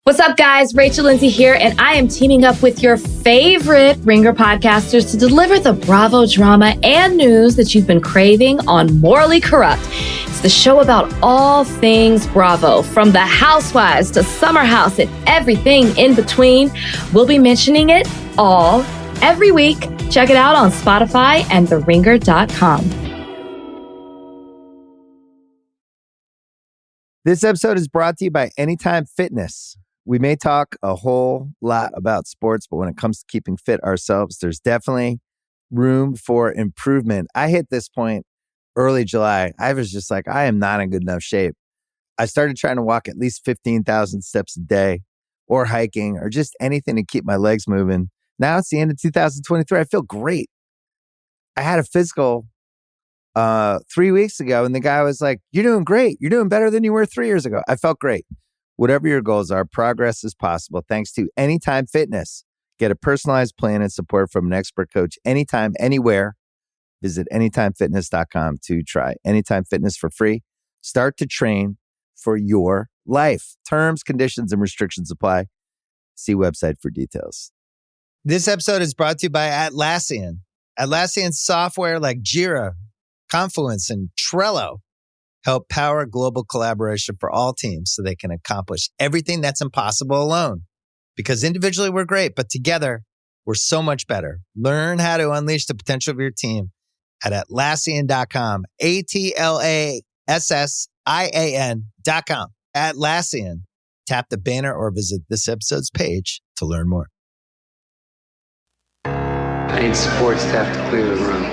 What's up, guys? Rachel Lindsay here, and I am teaming up with your favorite Ringer podcasters to deliver the Bravo drama and news that you've been craving on Morally Corrupt. It's the show about all things Bravo, from the Housewives to Summer House and everything in between. We'll be mentioning it all every week. Check it out on Spotify and theringer.com. This episode is brought to you by Anytime Fitness. We may talk a whole lot about sports, but when it comes to keeping fit ourselves, there's definitely room for improvement. I hit this point early July. I was just like, I am not in good enough shape. I started trying to walk at least 15,000 steps a day, or hiking, or just anything to keep my legs moving. Now it's the end of 2023. I feel great. I had a physical 3 weeks ago, and the guy was like, "You're doing great. You're doing better than you were 3 years ago." I felt great. Whatever your goals are, progress is possible thanks to Anytime Fitness. Get a personalized plan and support from an expert coach anytime, anywhere. Visit anytimefitness.com to try Anytime Fitness for free. Start to train for your life. Terms, conditions, and restrictions apply. See website for details. This episode is brought to you by Atlassian. Atlassian software like Jira, Confluence, and Trello help power global collaboration for all teams so they can accomplish everything that's impossible alone. Because individually we're great, but together we're so much better. Learn how to unleash the potential of your team at Atlassian.com. Atlassian.com. Atlassian. Tap the banner or visit this episode's page to learn more. I need support staff to clear the room.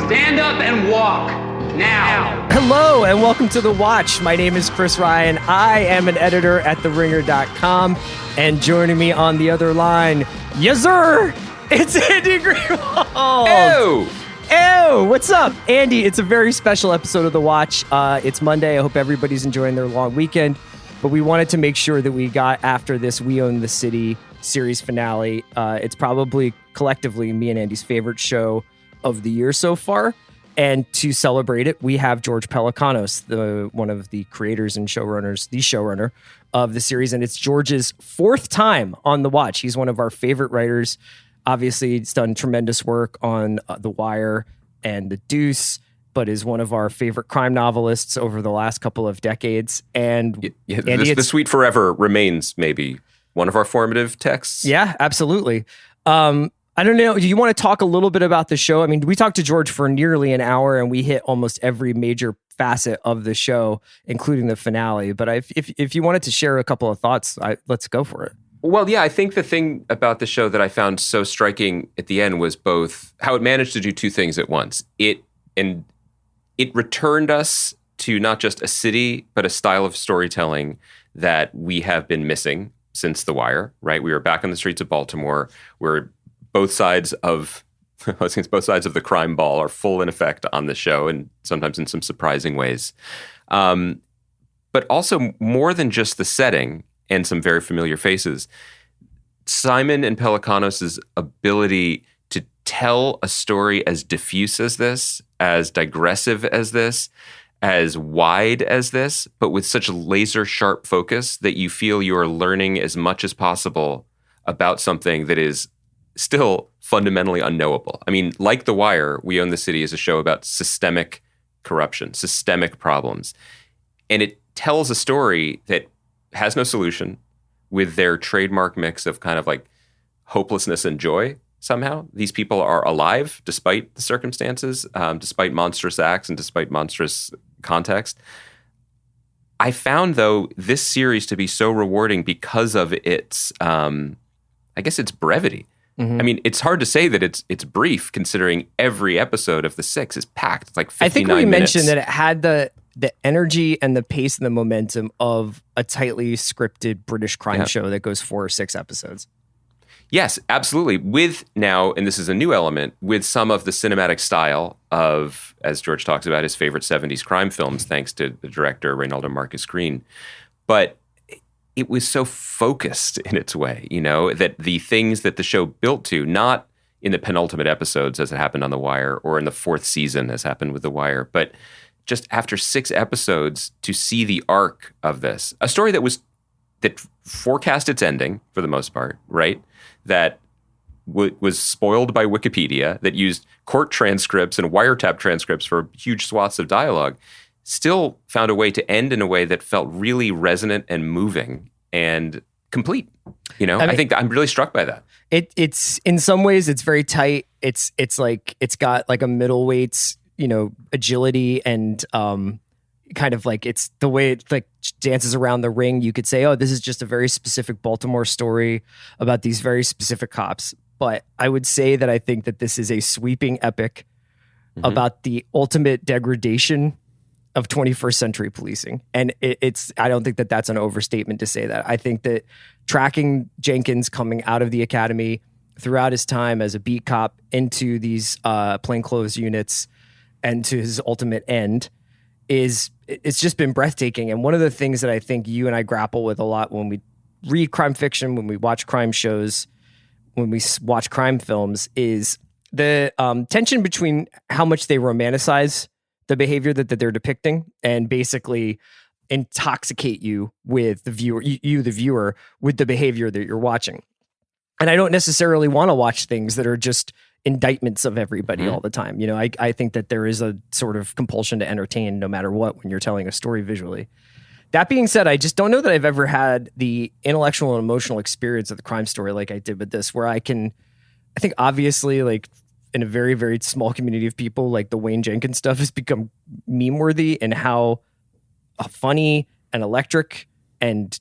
Stand up and walk. Now. Hello and welcome to The Watch. My name is Chris Ryan. I am an editor at theringer.com, and joining me on the other line, yes sir, it's Andy Greenwald. Ew, what's up? Andy, it's a very special episode of The Watch. It's Monday. I hope everybody's enjoying their long weekend, but we wanted to make sure that we got after this We Own the City series finale. It's probably collectively me and Andy's favorite show of the year so far. And to celebrate it, we have George Pelecanos, one of the creators and showrunners, the showrunner of the series. And it's George's fourth time on The Watch. He's one of our favorite writers. Obviously, he's done tremendous work on The Wire and The Deuce, but is one of our favorite crime novelists over the last couple of decades. And Andy, The Sweet Forever remains maybe one of our formative texts. Yeah, absolutely. I don't know. Do you want to talk a little bit about the show? I mean, we talked to George for nearly an hour and we hit almost every major facet of the show, including the finale. But if you wanted to share a couple of thoughts, let's go for it. Well, yeah, I think the thing about the show that I found so striking at the end was both how it managed to do two things at once. It returned us to not just a city, but a style of storytelling that we have been missing since The Wire, right? We were back on the streets of Baltimore, where both sides of the crime ball are full in effect on the show, and sometimes in some surprising ways. But also more than just the setting and some very familiar faces, Simon and Pelecanos' ability to tell a story as diffuse as this, as digressive as this, as wide as this, but with such laser sharp focus that you feel you are learning as much as possible about something that is still fundamentally unknowable. I mean, like The Wire, We Own the City is a show about systemic corruption, systemic problems. And it tells a story that has no solution with their trademark mix of kind of like hopelessness and joy somehow. These people are alive despite the circumstances, despite monstrous acts and despite monstrous context. I found, though, this series to be so rewarding because of its, its brevity. Mm-hmm. I mean, it's hard to say that it's brief, considering every episode of the 6 is packed. It's like 59 minutes. I think we mentioned that it had the energy and the pace and the momentum of a tightly scripted British crime show that goes 4 or 6 episodes. Yes, absolutely. With now, and this is a new element, with some of the cinematic style of, as George talks about, his favorite 70s crime films, thanks to the director, Reynaldo Marcus Green. But it was so focused in its way, that the things that the show built to, not in the penultimate episodes as it happened on The Wire, or in the 4th season as happened with The Wire, but just after 6 episodes to see the arc of this, a story that forecast its ending for the most part, right? That was spoiled by Wikipedia, that used court transcripts and wiretap transcripts for huge swaths of dialogue, still found a way to end in a way that felt really resonant and moving and complete. You know, I think I'm really struck by that. It's in some ways it's very tight. It's like it's got like a middleweight's, you know, agility and kind of like it's the way it like dances around the ring. You could say, oh, this is just a very specific Baltimore story about these very specific cops. But I would say that I think that this is a sweeping epic about the ultimate degradation of 21st century policing. And I don't think that that's an overstatement to say that. I think that tracking Jenkins coming out of the academy throughout his time as a beat cop into these plainclothes units and to his ultimate end it's just been breathtaking. And one of the things that I think you and I grapple with a lot when we read crime fiction, when we watch crime shows, when we watch crime films is the tension between how much they romanticize the behavior that they're depicting and basically intoxicate you with the viewer, you the viewer, with the behavior that you're watching. And I don't necessarily want to watch things that are just indictments of everybody all the time. You know, I think that there is a sort of compulsion to entertain no matter what when you're telling a story visually. That being said, I just don't know that I've ever had the intellectual and emotional experience of the crime story like I did with this, where I think obviously like in a very, very small community of people, like the Wayne Jenkins stuff has become meme worthy, and how funny and electric and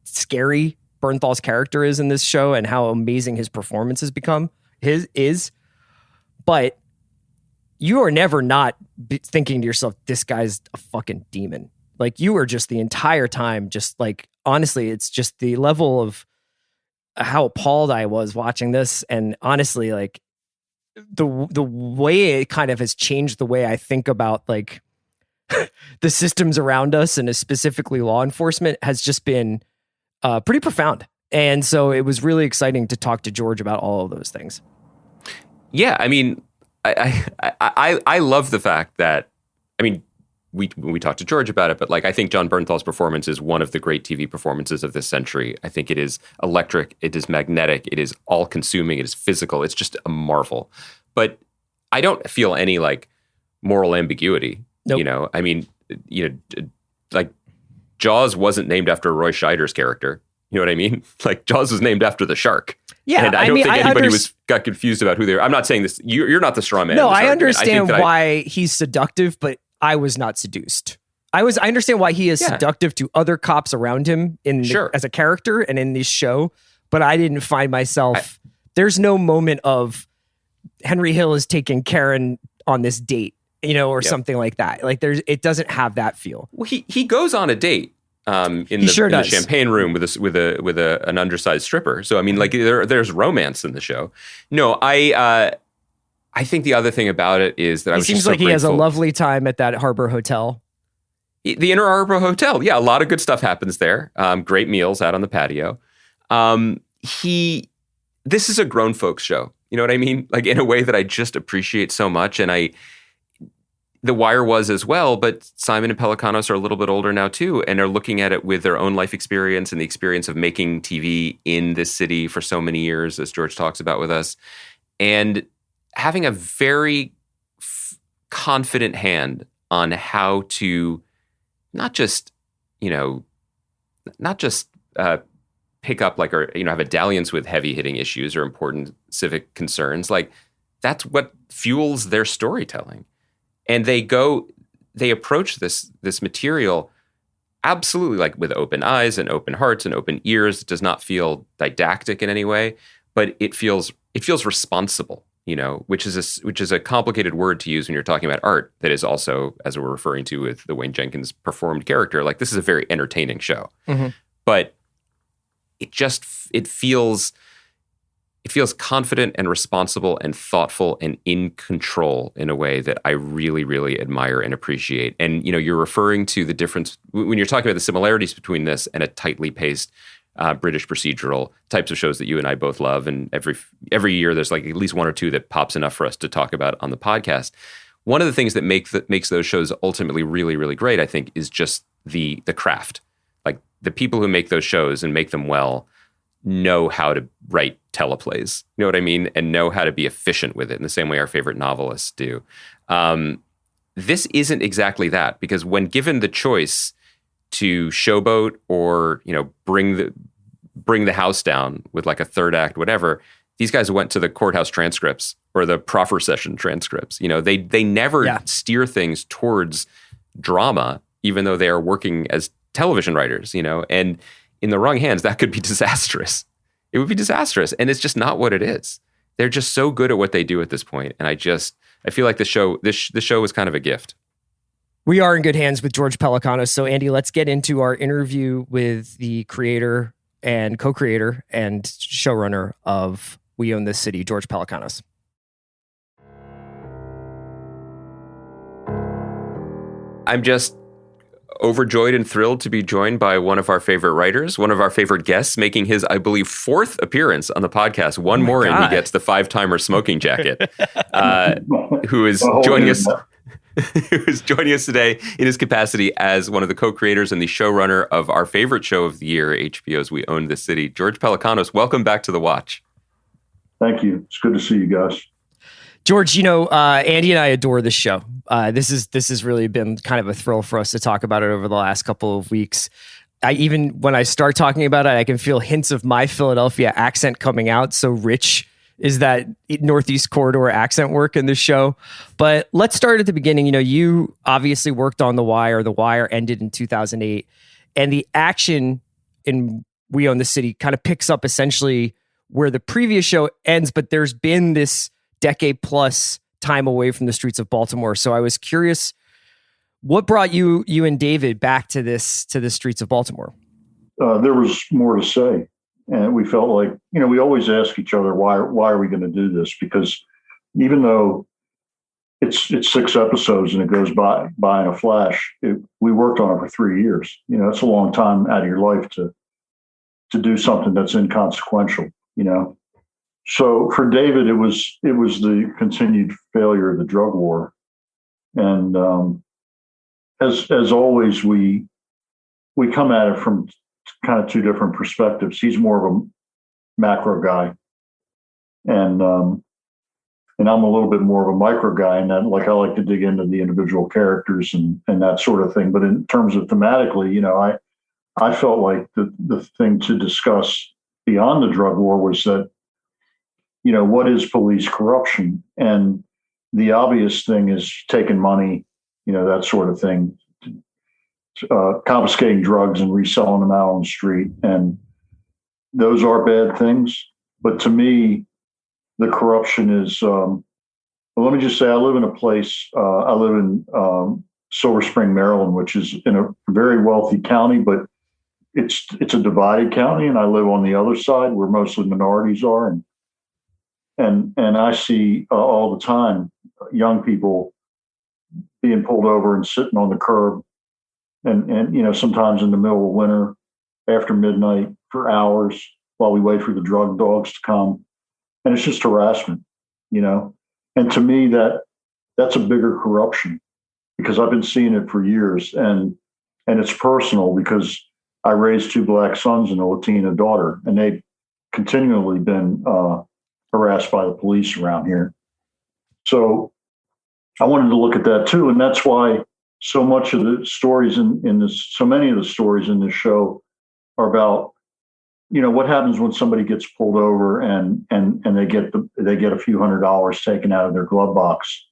scary Bernthal's character is in this show and how amazing his performance has become. But you are never not thinking to yourself, this guy's a fucking demon. Like you are just the entire time, just like, honestly, it's just the level of how appalled I was watching this. And honestly, like the way it kind of has changed the way I think about like the systems around us and specifically law enforcement has just been pretty profound. And so it was really exciting to talk to George about all of those things. Yeah, I mean, I love the fact that, I mean, we talked to George about it, but like I think Jon Bernthal's performance is one of the great TV performances of this century. I think it is electric, it is magnetic, it is all-consuming, it is physical. It's just a marvel. But I don't feel any like moral ambiguity. Nope. You know, I mean, you know, like Jaws wasn't named after Roy Scheider's character. You know what I mean? Like Jaws was named after the shark. Yeah, and I don't think anybody got confused about who they were. I'm not saying this. You're not the straw man. No, I understand why he's seductive, but I was not seduced. I understand why he is seductive to other cops around him as a character and in this show, but I didn't find myself. There's no moment of Henry Hill is taking Karen on this date, you know, or something like that. Like it doesn't have that feel. Well, he goes on a date. In the champagne room with an undersized stripper. So I mean, like there's romance in the show. No, I think the other thing about it is that he seems like he has a lovely time at that Harbor Hotel. The Inner Harbor Hotel, yeah, a lot of good stuff happens there. Great meals out on the patio. This is a grown folks show. You know what I mean? Like in a way that I just appreciate so much, and The Wire was as well, but Simon and Pelecanos are a little bit older now too, and are looking at it with their own life experience and the experience of making TV in this city for so many years, as George talks about with us, and having a very confident hand on how to not just pick up like, or, you know, have a dalliance with heavy hitting issues or important civic concerns. Like that's what fuels their storytelling. And they approach this material absolutely like with open eyes and open hearts and open ears. It does not feel didactic in any way, but it feels responsible, you know, which is a complicated word to use when you're talking about art that is also, as we're referring to with the Wayne Jenkins performed character, like this is a very entertaining show. Mm-hmm. But it feels confident and responsible and thoughtful and in control in a way that I really, really admire and appreciate. And, you know, you're referring to the difference when you're talking about the similarities between this and a tightly paced British procedural types of shows that you and I both love. And every year there's like at least one or two that pops enough for us to talk about on the podcast. One of the things that makes those shows ultimately really, really great, I think, is just the craft. Like the people who make those shows and make them well know how to write teleplays. You know what I mean? And know how to be efficient with it in the same way our favorite novelists do. This isn't exactly that, because when given the choice to showboat or, bring the house down with like a third act, whatever, these guys went to the courthouse transcripts or the proffer session transcripts. They never steer things towards drama, even though they are working as television writers, and in the wrong hands, that could be disastrous. It would be disastrous. And it's just not what it is. They're just so good at what they do at this point. And I feel like the show was kind of a gift. We are in good hands with George Pelecanos. So Andy, let's get into our interview with the creator and co-creator and showrunner of We Own This City, George Pelecanos. I'm just overjoyed and thrilled to be joined by one of our favorite writers, one of our favorite guests, making his, I believe, 4th appearance on the podcast. One more and he gets the 5-timer smoking jacket, who is joining us. Who is joining us today in his capacity as one of the co-creators and the showrunner of our favorite show of the year, HBO's We Own This City. George Pelecanos, welcome back to The Watch. Thank you. It's good to see you guys. George, Andy and I adore this show. This has really been kind of a thrill for us to talk about it over the last couple of weeks. When I start talking about it, I can feel hints of my Philadelphia accent coming out. So rich is that Northeast Corridor accent work in this show. But let's start at the beginning. You obviously worked on The Wire. The Wire ended in 2008. And the action in We Own the City kind of picks up essentially where the previous show ends, but there's been this decade plus time away from the streets of Baltimore. So I was curious, what brought you and David back to the streets of Baltimore? There was more to say. And we felt like, we always ask each other, why are we going to do this? Because even though it's 6 episodes and it goes by in a flash, we worked on it for 3 years. It's a long time out of your life to do something that's inconsequential, So for David, it was the continued failure of the drug war. And as always, we come at it from kind of 2 different perspectives. He's more of a macro guy, and I'm a little bit more of a micro guy, and that I like to dig into the individual characters and that sort of thing. But in terms of thematically, I felt like the thing to discuss beyond the drug war was that, what is police corruption? And the obvious thing is taking money, that sort of thing. Confiscating drugs and reselling them out on the street. And those are bad things. But to me, the corruption is, let me just say, I live in a place, I live in Silver Spring, Maryland, which is in a very wealthy county, but it's a divided county. And I live on the other side where mostly minorities are. And I see all the time young people being pulled over and sitting on the curb. And sometimes in the middle of winter, after midnight, for hours while we wait for the drug dogs to come. And it's just harassment, And to me, that's a bigger corruption, because I've been seeing it for years. And it's personal, because I raised 2 Black sons and a Latina daughter, and they've continually been harassed by the police around here. So I wanted to look at that too. And that's why so much of the stories in this, so many of the stories in this show are about, what happens when somebody gets pulled over and they get a few $100s taken out of their glove box,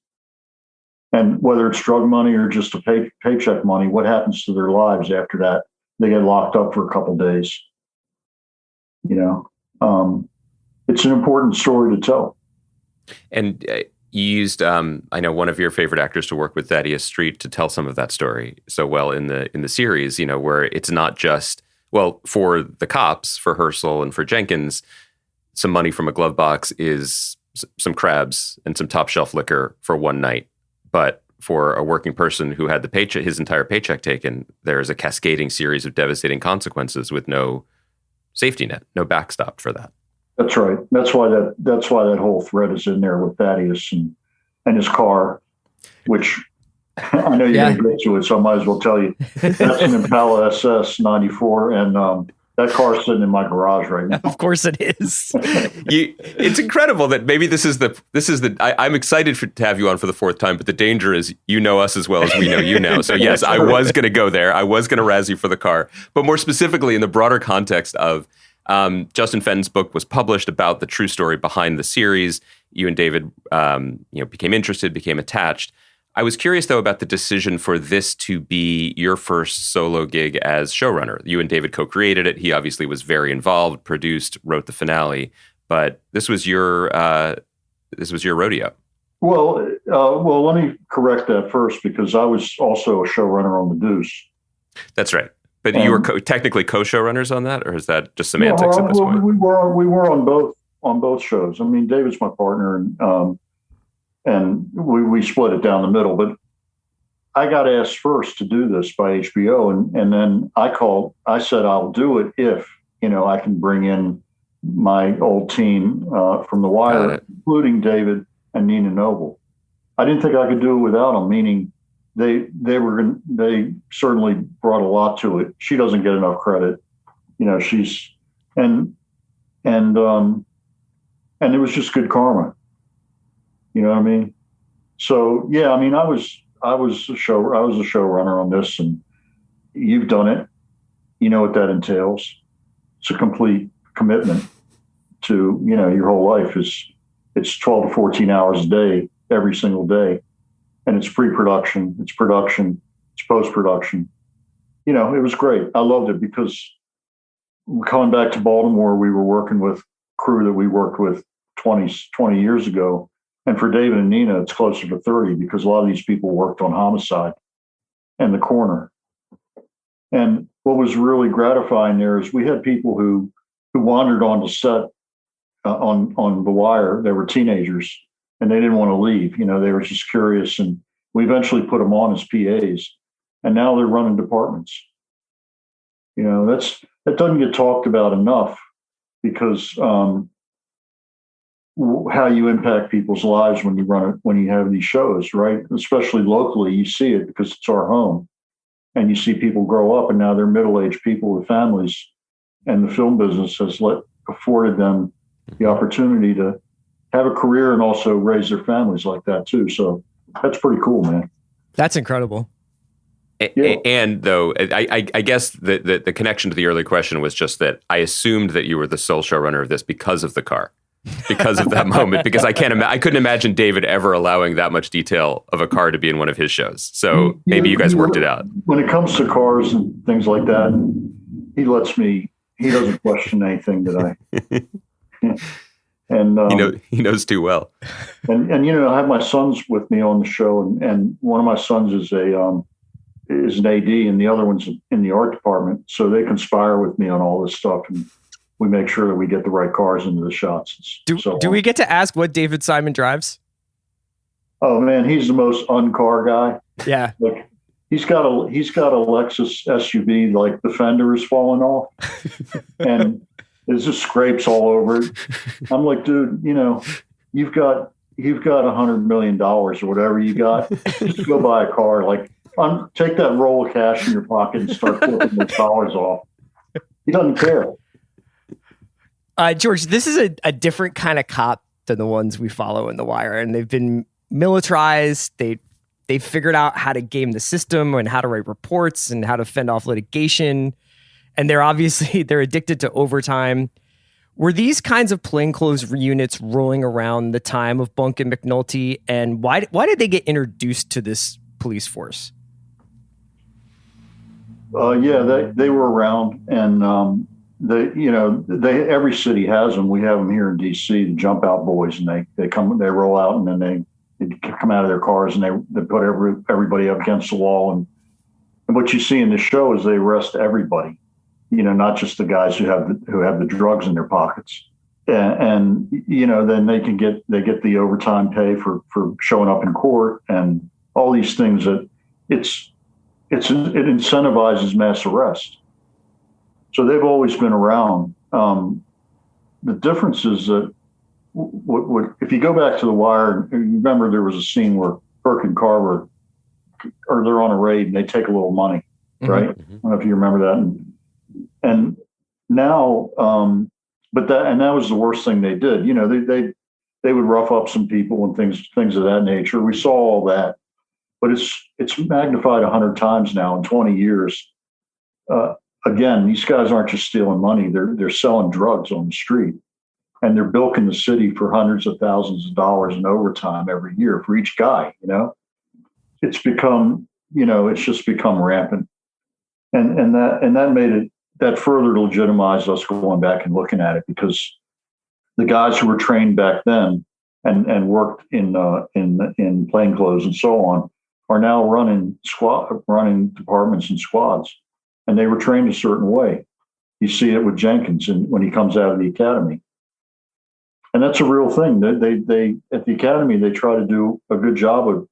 and whether it's drug money or just a paycheck money, what happens to their lives after that? They get locked up for a couple of days. It's an important story to tell. And you used, I know, one of your favorite actors to work with, Thaddeus Street, to tell some of that story so well in the series. Where it's not just, for the cops, for Herschel and for Jenkins, some money from a glove box is some crabs and some top shelf liquor for one night. But for a working person who had his entire paycheck taken, there's a cascading series of devastating consequences with no safety net, no backstop for that. That's right. That's why that whole thread is in there with Thaddeus and his car, which I know you're going to get to it, so I might as well tell you. That's an Impala SS 94, and that car's sitting in my garage right now. Of course it is. It's incredible that maybe this is the. I'm excited to have you on for the fourth time, but the danger is you know us as well as we know you now. So yes, I was going to go there. I was going to razz you for the car, but more specifically in the broader context of Justin Fenton's book was published about the true story behind the series. You and David, became interested, became attached. I was curious, though, about the decision for this to be your first solo gig as showrunner. You and David co-created it. He obviously was very involved, produced, wrote the finale, but this was your rodeo. Well, let me correct that first, because I was also a showrunner on The Deuce. That's right. But you were technically co-showrunners on that, or is that just semantics at this point? We were on both shows. I mean, David's my partner, and we split it down the middle. But I got asked first to do this by HBO, and then I said I'll do it if I can bring in my old team from The Wire, including David and Nina Noble. I didn't think I could do it without them. Meaning they certainly brought a lot to it. She doesn't get enough credit, she's and it was just good karma. You know what I mean? So yeah, I mean, I was a showrunner on this, and you've done it. You know what that entails. It's a complete commitment to, your whole life it's 12 to 14 hours a day, every single day. And it's pre-production, it's production, it's post-production. It was great. I loved it because coming back to Baltimore, we were working with crew that we worked with 20 years ago. And for David and Nina, it's closer to 30, because a lot of these people worked on Homicide and The Corner. And what was really gratifying there is we had people who wandered onto set on The Wire. They were teenagers and they didn't want to leave. They were just curious. And we eventually put them on as PAs. And now they're running departments. That doesn't get talked about enough, because how you impact people's lives when you have these shows, right? Especially locally, you see it because it's our home, and you see people grow up, and now they're middle-aged people with families, and the film business has afforded them the opportunity to have a career and also raise their families like that too. So that's pretty cool, man. That's incredible. Yeah. And though, I guess the connection to the earlier question was just that I assumed that you were the sole showrunner of this because of the car. Because of that moment, because I couldn't imagine David ever allowing that much detail of a car to be in one of his shows. So maybe you guys worked it out. When it comes to cars and things like that, he doesn't question anything that I, and he knows too well. And I have my sons with me on the show, and one of my sons is an AD, and the other one's in the art department. So they conspire with me on all this stuff, and we make sure that we get the right cars into the shots. Do we get to ask what David Simon drives? Oh man, he's the most un-car guy. Yeah. Like he's got a Lexus SUV, like the fender is falling off, and there's just scrapes all over it. I'm like, dude, you've got $100 million or whatever you got. Just go buy a car. Like, take that roll of cash in your pocket and start flipping the dollars off. He doesn't care. George, this is a different kind of cop than the ones we follow in The Wire, and they've been militarized. They've figured out how to game the system and how to write reports and how to fend off litigation, and they're addicted to overtime. Were these kinds of plainclothes units rolling around the time of Bunk and McNulty, and why did they get introduced to this police force? They were around, and every city has them. We have them here in DC, the Jump Out Boys, and they roll out, and then they come out of their cars and they put everybody up against the wall. And what you see in the show is they arrest everybody, not just the guys who have the drugs in their pockets. And then they get the overtime pay for showing up in court and all these things that it incentivizes mass arrest. So they've always been around. The difference is that if you go back to The Wire, remember there was a scene where Perkin Carver or they're on a raid and they take a little money, right? Mm-hmm. I don't know if you remember that. And now, but that was the worst thing they did. You know, they would rough up some people and things of that nature. We saw all that, but it's magnified 100 times now in 20 years. Again, these guys aren't just stealing money; they're selling drugs on the street, and they're bilking the city for hundreds of thousands of dollars in overtime every year for each guy. You know, it's just become rampant, and that made it. That further legitimized us going back and looking at it, because the guys who were trained back then and worked in plainclothes and so on are now running departments and squads, and they were trained a certain way. You see it with Jenkins when he comes out of the academy, and that's a real thing. They at the academy they try to do a good job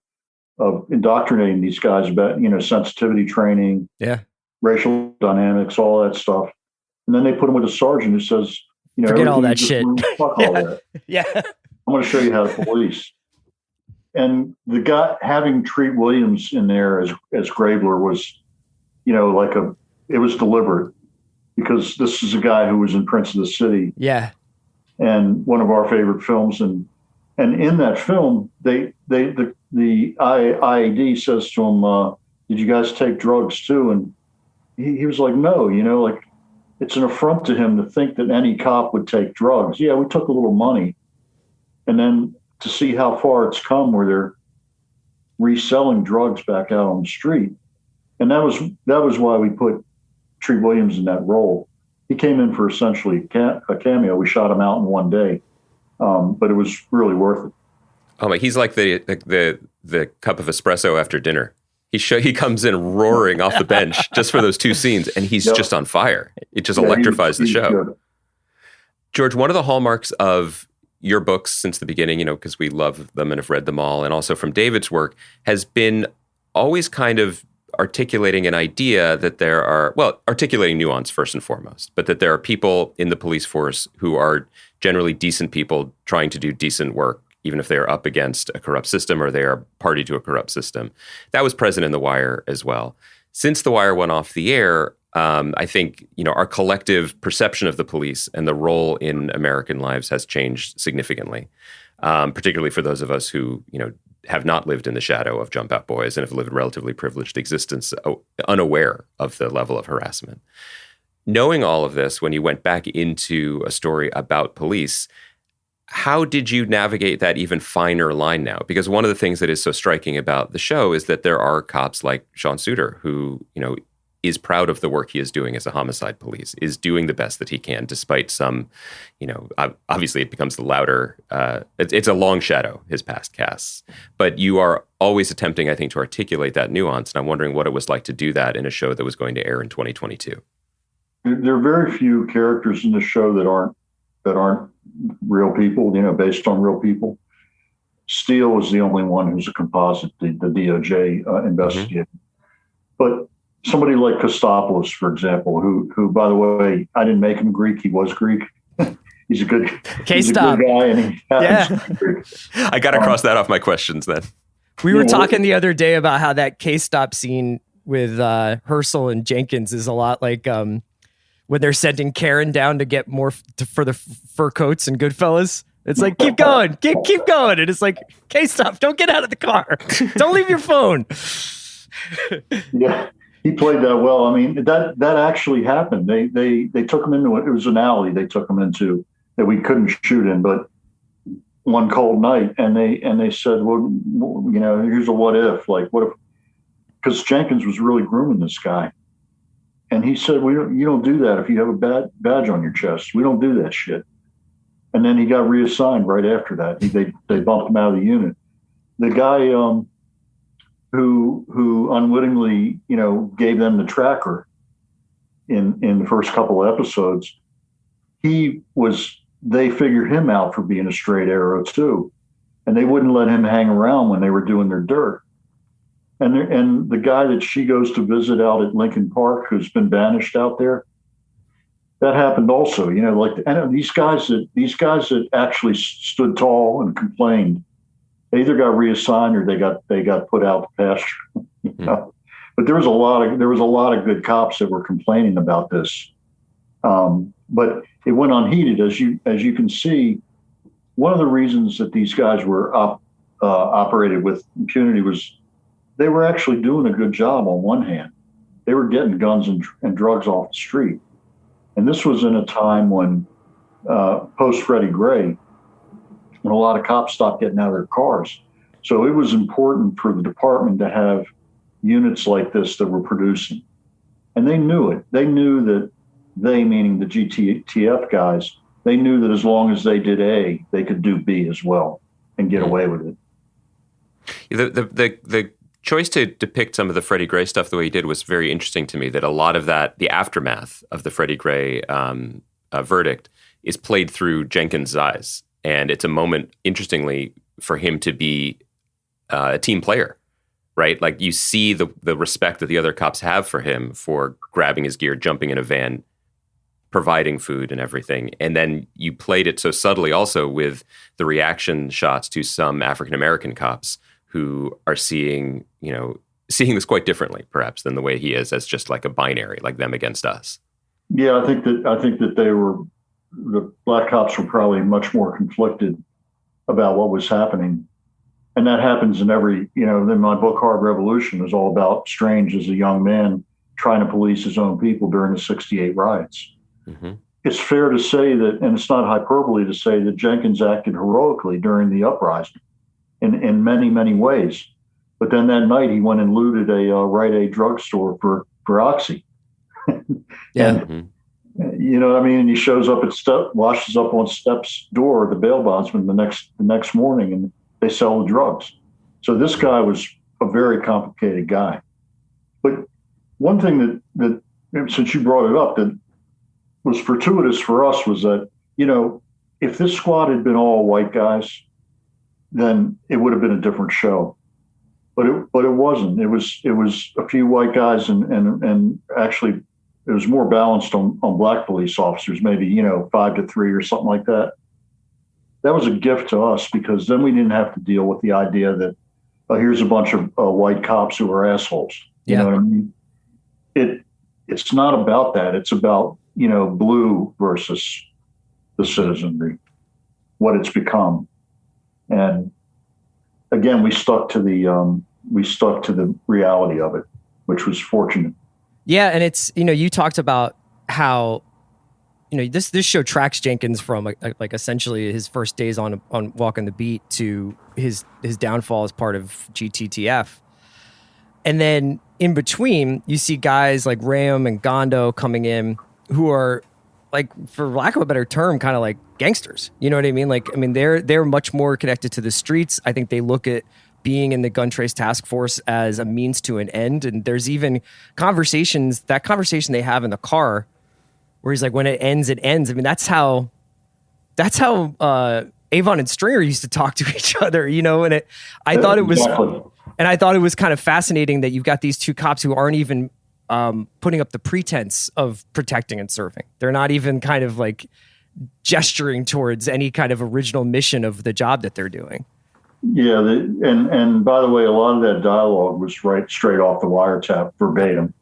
of indoctrinating these guys about sensitivity training, racial dynamics, all that stuff. And then they put him with a sergeant who says, forget all that shit. Fuck all that. Yeah. I'm going to show you how to police. And the guy having Treat Williams in there as Grabler was, it was deliberate, because this is a guy who was in Prince of the City. Yeah. And one of our favorite films. And in that film, the IAD says to him, did you guys take drugs too? And he was like, no, it's an affront to him to think that any cop would take drugs. Yeah, we took a little money. And then to see how far it's come where they're reselling drugs back out on the street. And that was why we put Treat Williams in that role. He came in for essentially a cameo. We shot him out in one day, but it was really worth it. Oh my! He's like the cup of espresso after dinner. He comes in roaring off the bench just for those two scenes, and he's just on fire. It just electrifies the show. Good. George, one of the hallmarks of your books since the beginning, because we love them and have read them all, and also from David's work, has been always kind of articulating an idea that articulating nuance first and foremost, but that there are people in the police force who are generally decent people trying to do decent work, even if they are up against a corrupt system or they are party to a corrupt system. That was present in The Wire as well. Since The Wire went off the air, I think our collective perception of the police and the role in American lives has changed significantly, particularly for those of us who have not lived in the shadow of jump out boys and have lived a relatively privileged existence, unaware of the level of harassment. Knowing all of this, when you went back into a story about police, how did you navigate that even finer line now? Because one of the things that is so striking about the show is that there are cops like Sean Suiter who, is proud of the work he is doing as a homicide police, is doing the best that he can, despite some, obviously it becomes the louder, it's a long shadow, his past casts. But you are always attempting, I think, to articulate that nuance. And I'm wondering what it was like to do that in a show that was going to air in 2022. There are very few characters in the show that aren't real people, based on real people. Steele is the only one who's a composite, the DOJ investigator. Mm-hmm. But somebody like Kostopoulos, for example, who, by the way, I didn't make him Greek. He was Greek. He's a good guy. And he Greek. I got to cross that off my questions then. We were talking the other day about how that K-Stop scene with Herschel and Jenkins is a lot like when they're sending Karen down to get more for the fur coats and Goodfellas. It's like, keep going, keep going. And it's like, K-Stop, don't get out of the car. Don't leave your phone. Yeah. He played that well. I mean, that actually happened. They took him into it was an alley they took him into that we couldn't shoot in, but one cold night, and they said, well, here's a what if, because Jenkins was really grooming this guy, and he said, you don't do that if you have a bad badge on your chest. We don't do that shit. And then he got reassigned right after that. They bumped him out of the unit. The guy who unwittingly, gave them the tracker in the first couple of episodes, they figured him out for being a straight arrow too. And they wouldn't let him hang around when they were doing their dirt. And the guy that she goes to visit out at Lincoln Park, who's been banished out there, that happened also, and these guys that actually stood tall and complained, they either got reassigned or they got put out to pasture. But there was a lot of good cops that were complaining about this. But it went unheeded, as you can see. One of the reasons that these guys were operated with impunity was they were actually doing a good job. On one hand, they were getting guns and drugs off the street, and this was in a time when post Freddie Gray, when a lot of cops stopped getting out of their cars. So it was important for the department to have units like this that were producing, and they knew it. They knew that meaning the GTF guys. They knew that as long as they did A, they could do B as well and get away with it. The choice to depict some of the Freddie Gray stuff the way he did was very interesting to me. That a lot of that, the aftermath of the Freddie Gray verdict, is played through Jenkins' eyes, and it's a moment, interestingly, for him to be a team player, right? Like you see the respect that the other cops have for him for grabbing his gear, jumping in a van, providing food and everything. And then you played it so subtly also with the reaction shots to some African-American cops who are seeing this quite differently, perhaps, than the way he is, as just like a binary, like them against us. Yeah, I think that the black cops were probably much more conflicted about what was happening. And that happens in every, in my book, Hard Revolution, is all about Strange as a young man trying to police his own people during the 68 riots. Mm-hmm. It's fair to say that, and it's not hyperbole to say that Jenkins acted heroically during the uprising in many, many ways. But then that night he went and looted a Rite Aid drugstore for Oxy. Yeah. You know what I mean? And he shows up washes up on Step's door, the bail bondsman, the next morning, and they sell the drugs. So this guy was a very complicated guy. But one thing that since you brought it up, that was fortuitous for us was that, if this squad had been all white guys, then it would have been a different show. But it wasn't. It was a few white guys and actually it was more balanced on black police officers, maybe, 5-3 or something like that. That was a gift to us because then we didn't have to deal with the idea that here's a bunch of white cops who are assholes. You know what I mean? It's not about that. It's about, blue versus the citizenry, what it's become. And again, we stuck to the reality of it, which was fortunate. Yeah. And it's, you talked about how, this show tracks Jenkins from like essentially his first days on walking the beat to his downfall as part of GTTF. And then in between, you see guys like Ram and Gondo coming in who are, like, for lack of a better term, kind of like gangsters. You know what I mean? Like, they're much more connected to the streets. I think they look at being in the gun trace task force as a means to an end. And there's even conversation they have in the car where he's like, when it ends, it ends. That's how Avon and Stringer used to talk to each other, and I thought it was kind of fascinating that you've got these two cops who aren't even putting up the pretense of protecting and serving. They're not even kind of like gesturing towards any kind of original mission of the job that they're doing. Yeah, and by the way, a lot of that dialogue was right straight off the wiretap, verbatim.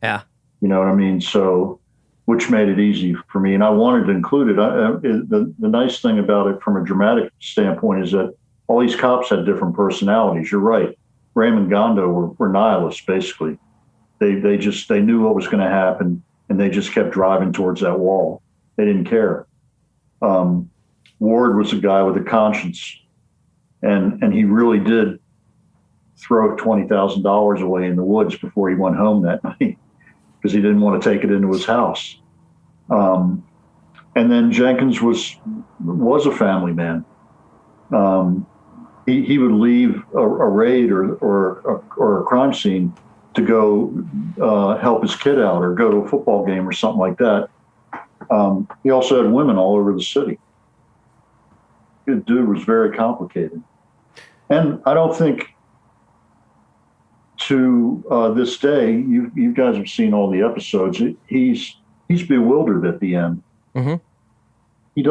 Yeah, you know what I mean. So, which made it easy for me, and I wanted to include it. The nice thing about it, from a dramatic standpoint, is that all these cops had different personalities. You're right. Raymond Gondo were nihilists, basically. They knew what was going to happen, and they just kept driving towards that wall. They didn't care. Ward was a guy with a conscience. And he really did throw $20,000 away in the woods before he went home that night because he didn't want to take it into his house. And then Jenkins was a family man. He would leave a raid or a crime scene to go help his kid out or go to a football game or something like that. He also had women all over the city. The dude was very complicated. And I don't think to this day, you guys have seen all the episodes. He's bewildered at the end. Mm-hmm. He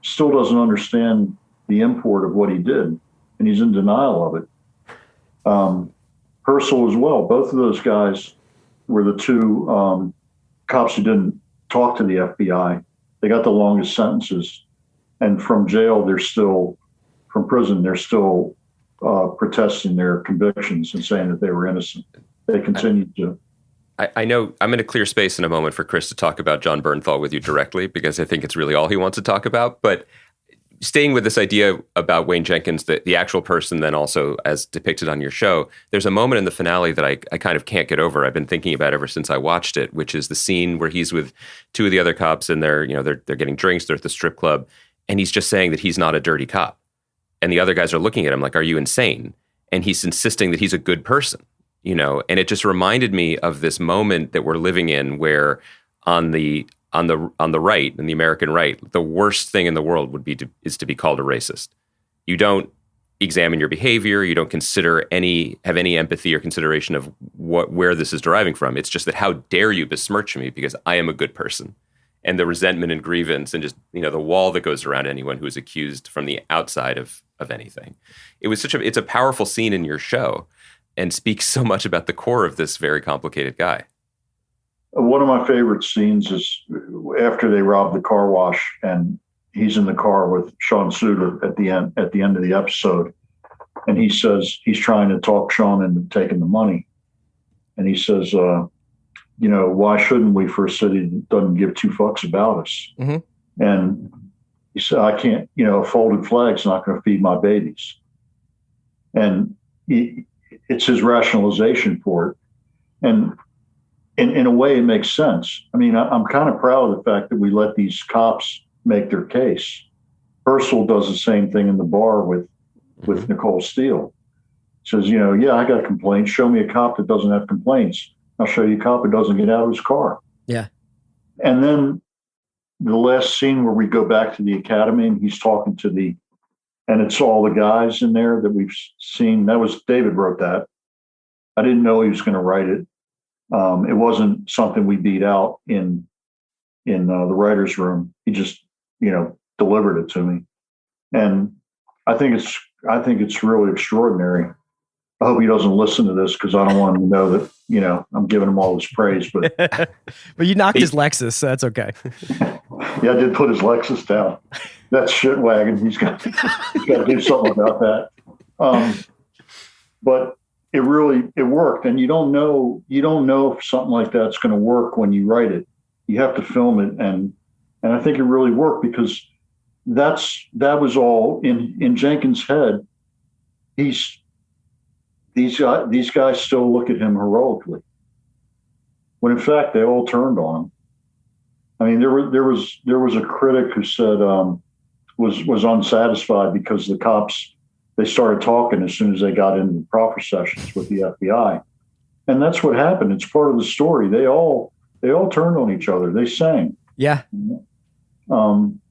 still doesn't understand the import of what he did, and he's in denial of it. Purcell as well. Both of those guys were the two cops who didn't talk to the FBI. They got the longest sentences. And from jail, from prison, they're still protesting their convictions and saying that they were innocent. They continued to. I know I'm going to clear space in a moment for Chris to talk about Jon Bernthal with you directly, because I think it's really all he wants to talk about. But staying with this idea about Wayne Jenkins, the actual person, then also as depicted on your show, there's a moment in the finale that I kind of can't get over. I've been thinking about ever since I watched it, which is the scene where he's with two of the other cops and they're getting drinks. They're at the strip club, and he's just saying that he's not a dirty cop. And the other guys are looking at him like, "Are you insane?" And he's insisting that he's a good person. And it just reminded me of this moment that we're living in, where on the right, in the American right, the worst thing in the world is to be called a racist. You don't examine your behavior. You don't have any empathy or consideration of where this is deriving from. It's just that, how dare you besmirch me because I am a good person? And the resentment and grievance and just, the wall that goes around anyone who is accused from the outside of anything. It's a powerful scene in your show, and speaks so much about the core of this very complicated guy. One of my favorite scenes is after they rob the car wash, and he's in the car with Sean Suter at the end of the episode, and he says he's trying to talk Sean into taking the money, and he says, why shouldn't we, for a city that doesn't give two fucks about us? Mm-hmm. And he said, I can't, a folded flag's not going to feed my babies. And it's his rationalization for it. And in a way, it makes sense. I mean, I'm kind of proud of the fact that we let these cops make their case. Purcell does the same thing in the bar with Nicole Steele. Says, I got a complaint. Show me a cop that doesn't have complaints. I'll show you a cop who doesn't get out of his car. Yeah. And then the last scene where we go back to the academy, and he's talking to and it's all the guys in there that we've seen. That was David wrote that. I didn't know he was going to write it. It wasn't something we beat out in the writer's room. He just, delivered it to me. And I think it's really extraordinary. I hope he doesn't listen to this, because I don't want him to know that, I'm giving him all this praise. But but you knocked his Lexus, so that's okay. Yeah, I did put his Lexus down. That's shit wagon. He's got to do something about that. But it worked. And you don't know if something like that's going to work when you write it. You have to film it. And I think it really worked, because that was all in Jenkins' head. These guys still look at him heroically, when in fact they all turned on him. I mean, there was a critic who said was unsatisfied because the cops, they started talking as soon as they got into the proffer sessions with the FBI, and that's what happened. It's part of the story. They all turned on each other. They sang. Yeah. And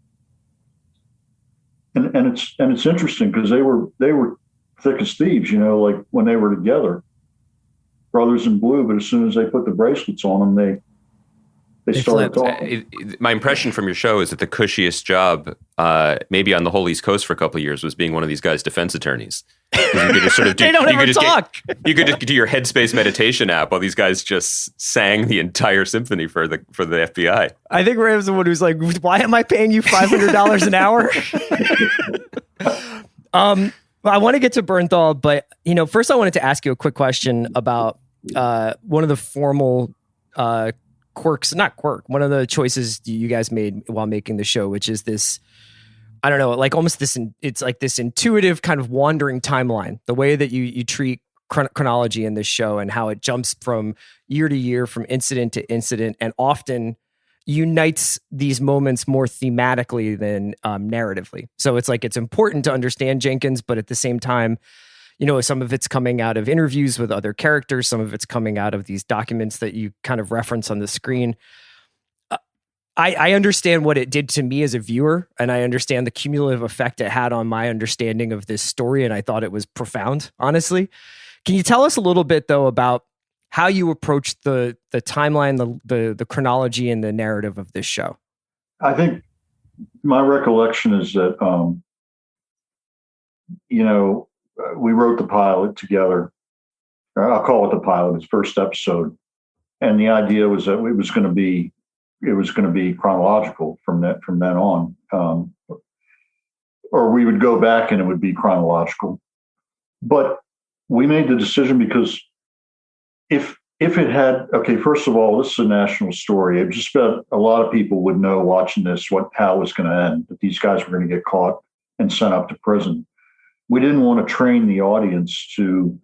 it's interesting, because they were thick as thieves, like when they were together, brothers in blue. But as soon as they put the bracelets on them, they started talking. My impression from your show is that the cushiest job, maybe on the whole East Coast for a couple of years, was being one of these guys' defense attorneys. You could just sort of they don't ever talk. You could just do your Headspace meditation app while these guys just sang the entire symphony for the FBI. I think Ray was the one who's like, "Why am I paying you $500 an hour?" I want to get to Bernthal, but first I wanted to ask you a quick question about one of the formal one of the choices you guys made while making the show, which is this, I don't know, like almost this, it's like this intuitive kind of wandering timeline, the way that you treat chronology in this show, and how it jumps from year to year, from incident to incident, and often unites these moments more thematically than narratively. So it's like, it's important to understand Jenkins, but at the same time, some of it's coming out of interviews with other characters. Some of it's coming out of these documents that you kind of reference on the screen. I understand what it did to me as a viewer, and I understand the cumulative effect it had on my understanding of this story. And I thought it was profound, honestly. Can you tell us a little bit though about how you approach the timeline, the chronology, and the narrative of this show? I think my recollection is that, we wrote the pilot together, I'll call it the pilot, its first episode. And the idea was that it was going to be chronological from then on. Or we would go back and it would be chronological. But we made the decision because if it had, okay, first of all, this is a national story. It just about a lot of people would know watching this how it was going to end, that these guys were going to get caught and sent up to prison. We didn't want to train the audience to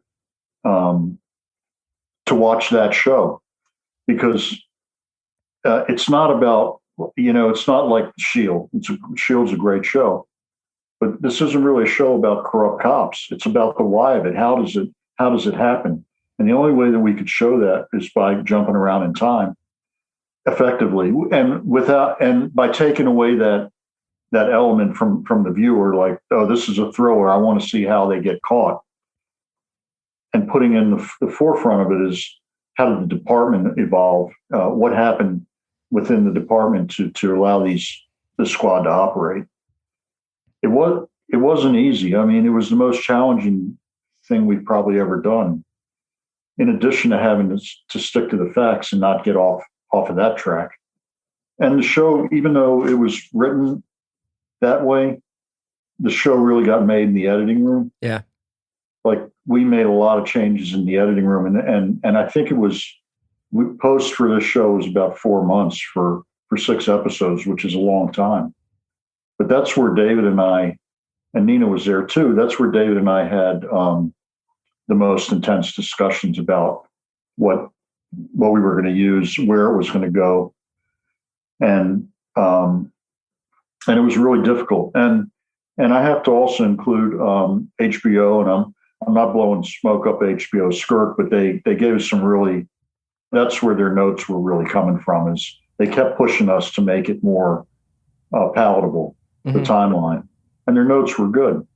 watch that show because it's not about, it's not like The Shield. Shield's a great show, but this isn't really a show about corrupt cops. It's about the why of it. How does it happen? And the only way that we could show that is by jumping around in time effectively, and by taking away that element from the viewer, like, oh, this is a thriller, I want to see how they get caught, and putting in the forefront of it is how did the department evolve? What happened within the department to allow the squad to operate? It wasn't easy. I mean, it was the most challenging thing we've probably ever done. In addition to having to stick to the facts and not get off of that track. And the show, even though it was written that way, the show really got made in the editing room. Yeah. Like, we made a lot of changes in the editing room. And I think post for this show was about 4 months for 6 episodes, which is a long time. But that's where David and I, and Nina was there too, that's where David and I had the most intense discussions about what we were going to use, where it was going to go. And it was really difficult. And I have to also include HBO, and I'm not blowing smoke up HBO's skirt, but they gave us that's where their notes were really coming from, is they kept pushing us to make it more palatable, the timeline. And their notes were good.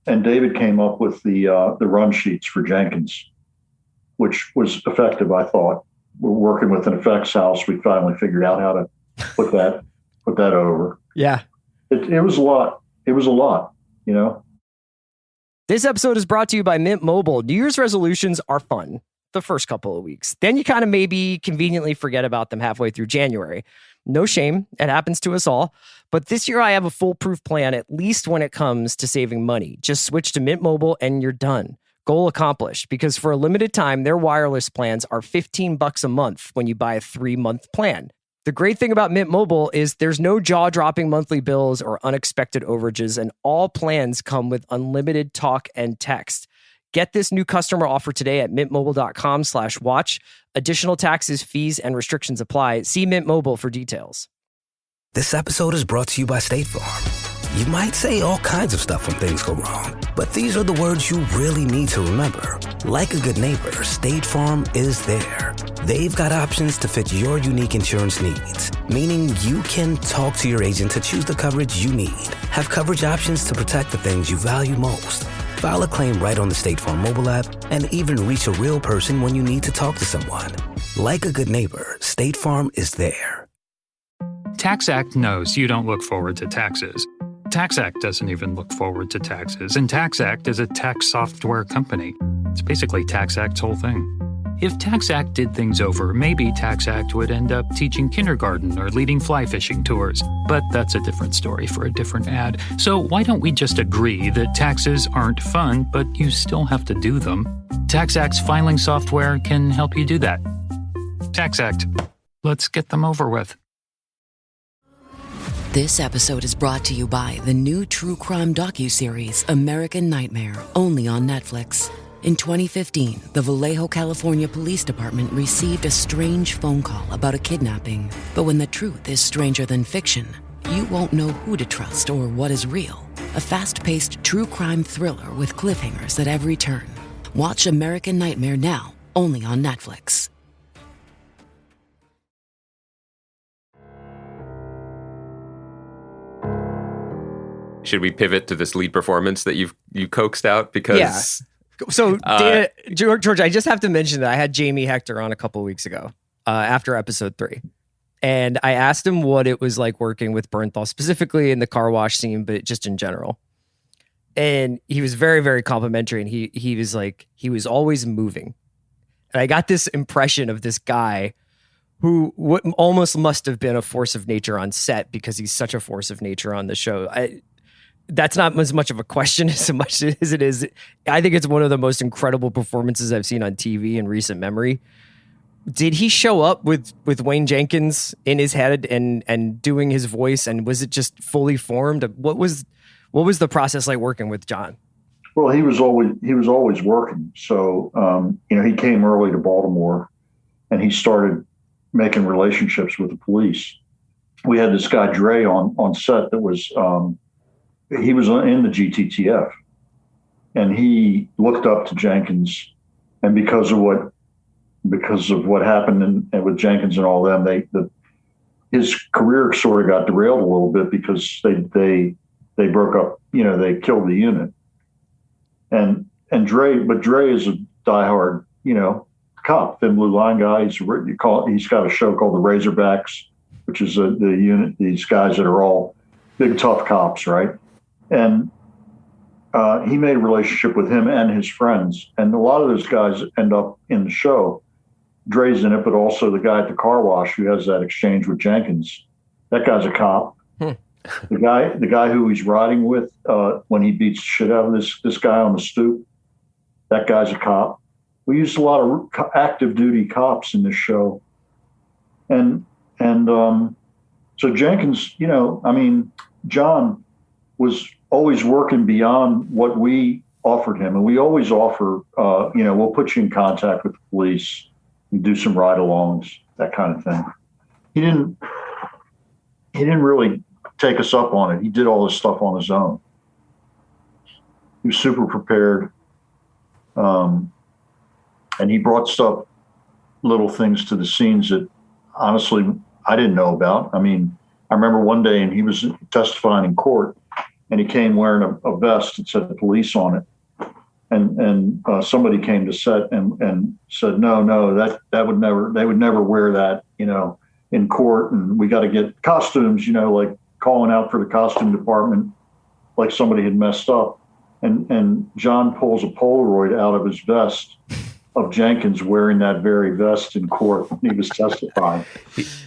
And David came up with the run sheets for Jenkins, which was effective, I thought. We're working with an effects house. We finally figured out how to put that over. Yeah. It was a lot. It was a lot, This episode is brought to you by Mint Mobile. New Year's resolutions are fun the first couple of weeks. Then you kind of maybe conveniently forget about them halfway through January. No shame. It happens to us all. But this year I have a foolproof plan, at least when it comes to saving money. Just switch to Mint Mobile and you're done. Goal accomplished, because for a limited time, their wireless plans are $15 a month when you buy a 3-month plan. The great thing about Mint Mobile is there's no jaw-dropping monthly bills or unexpected overages, and all plans come with unlimited talk and text. Get this new customer offer today at mintmobile.com/watch. Additional taxes, fees, and restrictions apply. See Mint Mobile for details. This episode is brought to you by State Farm. You might say all kinds of stuff when things go wrong, but these are the words you really need to remember. Like a good neighbor, State Farm is there. They've got options to fit your unique insurance needs, meaning you can talk to your agent to choose the coverage you need. Have coverage options to protect the things you value most. File a claim right on the State Farm mobile app, and even reach a real person when you need to talk to someone. Like a good neighbor, State Farm is there. TaxAct knows you don't look forward to taxes. TaxAct doesn't even look forward to taxes, and TaxAct is a tax software company. It's basically TaxAct's whole thing. If TaxAct did things over, maybe TaxAct would end up teaching kindergarten or leading fly fishing tours. But that's a different story for a different ad. So why don't we just agree that taxes aren't fun, but you still have to do them? TaxAct's filing software can help you do that. TaxAct. Let's get them over with. This episode is brought to you by the new true crime docuseries American Nightmare, only on Netflix. In 2015, the Vallejo, California Police Department received a strange phone call about a kidnapping. But when the truth is stranger than fiction, you won't know who to trust or what is real. A fast-paced true crime thriller with cliffhangers at every turn. Watch American Nightmare now, only on Netflix. Should we pivot to this lead performance that you coaxed out? Because yeah. So, Dana, George, I just have to mention that I had Jamie Hector on a couple of weeks ago after episode 3. And I asked him what it was like working with Bernthal, specifically in the car wash scene, but just in general. And he was very, very complimentary. And he was like, he was always moving. And I got this impression of this guy who almost must have been a force of nature on set because he's such a force of nature on the show. That's not as much of a question as much as it is. I think it's one of the most incredible performances I've seen on TV in recent memory. Did he show up with Wayne Jenkins in his head and doing his voice, and was it just fully formed? What was the process like working with Jon? Well, he was always working. So he came early to Baltimore, and he started making relationships with the police. We had this guy Dre on set that was he was in the GTTF, and he looked up to Jenkins, and because of what happened with Jenkins and all them, his career sort of got derailed a little bit because they broke up. They killed the unit, and Dre is a diehard cop, thin blue line guy. He's got a show called the Razorbacks, which is the unit. These guys that are all big tough cops, right? And he made a relationship with him and his friends, and a lot of those guys end up in the show. Dre's in it, but also the guy at the car wash who has that exchange with Jenkins. That guy's a cop. The guy who he's riding with when he beats the shit out of this guy on the stoop, that guy's a cop. We used a lot of active duty cops in this show, and so Jenkins, Jon was always working beyond what we offered him, and we always offer, we'll put you in contact with the police and do some ride-alongs, that kind of thing. He didn't really take us up on it. He did all this stuff on his own. He was super prepared, and he brought little things to the scenes that honestly I didn't know about. I remember one day, and he was testifying in court, and he came wearing a vest that said police on it. And somebody came to set and said, no, they would never wear that, in court. And we got to get costumes, like calling out for the costume department, like somebody had messed up. And Jon pulls a Polaroid out of his vest of Jenkins wearing that very vest in court when he was testifying.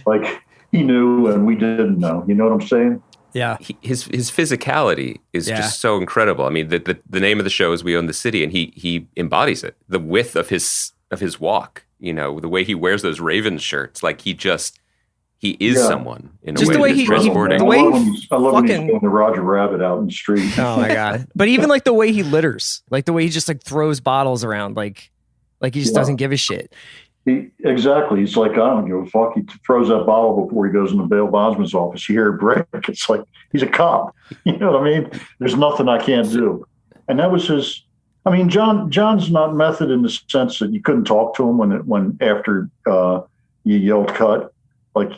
Like he knew and we didn't know. You know what I'm saying? Yeah. His physicality is just so incredible. The name of the show is We Own the City, and he embodies it. The width of his walk, the way he wears those Ravens shirts, like he is someone in a just way. The way he I love when he's doing the Roger Rabbit out in the street. Oh my God. But even like the way he litters, like the way he just like throws bottles around, like he just doesn't give a shit. Exactly. He's like, I don't give a fuck. He throws that bottle before he goes into Bail Bondsman's office. You hear a break. It's like, he's a cop. You know what I mean? There's nothing I can't do. And that was his, Jon's not method in the sense that you couldn't talk to him when after you yelled cut. Like,